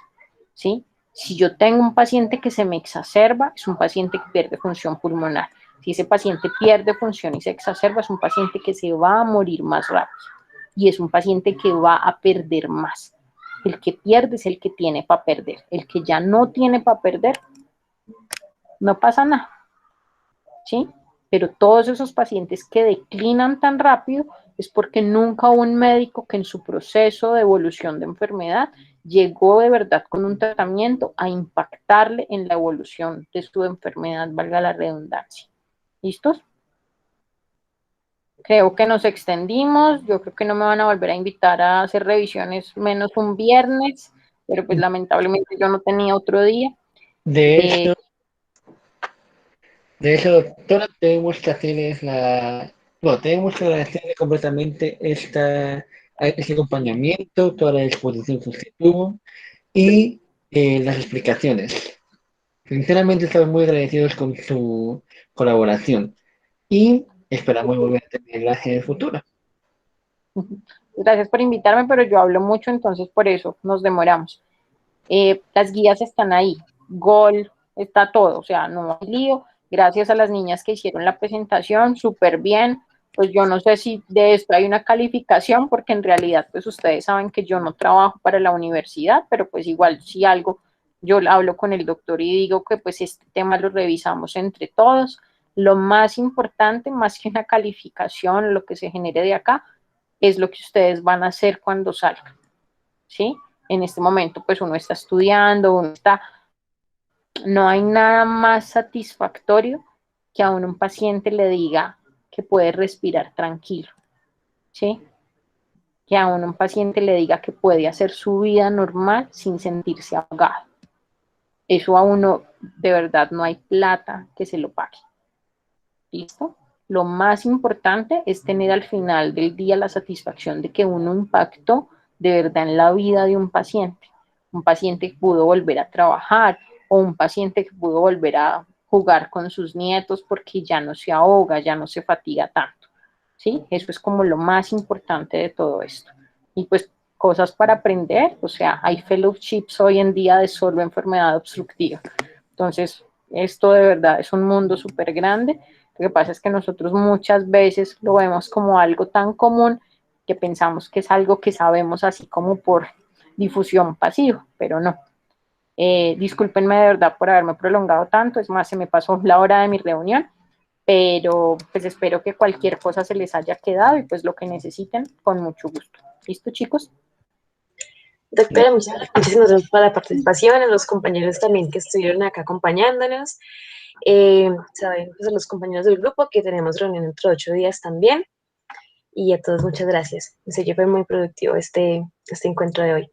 ¿sí? Si yo tengo un paciente que se me exacerba, es un paciente que pierde función pulmonar. Si ese paciente pierde función y se exacerba, es un paciente que se va a morir más rápido y es un paciente que va a perder más. El que pierde es el que tiene para perder. El que ya no tiene para perder, no pasa nada, ¿sí? Pero todos esos pacientes que declinan tan rápido es porque nunca hubo un médico que en su proceso de evolución de enfermedad llegó de verdad con un tratamiento a impactarle en la evolución de su enfermedad, valga la redundancia. ¿Listos? Creo que nos extendimos, yo creo que no me van a volver a invitar a hacer revisiones menos un viernes, pero pues lamentablemente yo no tenía otro día. De eso, doctora, tenemos que hacer tenemos que agradecerle completamente este acompañamiento, toda la exposición que usted tuvo y las explicaciones. Sinceramente estamos muy agradecidos con su colaboración y esperamos volver a tenerla en el futuro. Gracias por invitarme, pero yo hablo mucho, entonces por eso nos demoramos. Las guías están ahí, Gol, está todo, o sea, no hay lío. Gracias a las niñas que hicieron la presentación, súper bien. Pues yo no sé si de esto hay una calificación, porque en realidad, pues ustedes saben que yo no trabajo para la universidad, pero pues igual si algo, yo hablo con el doctor y digo que pues este tema lo revisamos entre todos. Lo más importante, más que una calificación, lo que se genere de acá, es lo que ustedes van a hacer cuando salgan, ¿sí? En este momento, pues uno está estudiando, no hay nada más satisfactorio que a un paciente le diga que puede respirar tranquilo, ¿sí? Que a un paciente le diga que puede hacer su vida normal sin sentirse ahogado. Eso a uno, de verdad, no hay plata que se lo pague. ¿Listo? Lo más importante es tener al final del día la satisfacción de que uno impactó de verdad en la vida de un paciente que pudo volver a trabajar o un paciente que pudo volver a jugar con sus nietos porque ya no se ahoga, ya no se fatiga tanto, ¿sí? Eso es como lo más importante de todo esto. Y pues cosas para aprender, o sea, hay fellowships hoy en día de solo enfermedad obstructiva. Entonces, esto de verdad es un mundo súper grande. Lo que pasa es que nosotros muchas veces lo vemos como algo tan común que pensamos que es algo que sabemos así como por difusión pasiva, pero no. Discúlpenme de verdad por haberme prolongado tanto, es más, se me pasó la hora de mi reunión, pero pues espero que cualquier cosa se les haya quedado y pues lo que necesiten, con mucho gusto. ¿Listo, chicos? Doctora, muchísimas gracias por la participación, a los compañeros también que estuvieron acá acompañándonos. Saben pues, a los compañeros del grupo que tenemos reunión dentro de 8 días también. Y a todos muchas gracias. En serio fue muy productivo este encuentro de hoy.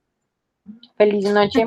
Feliz noche.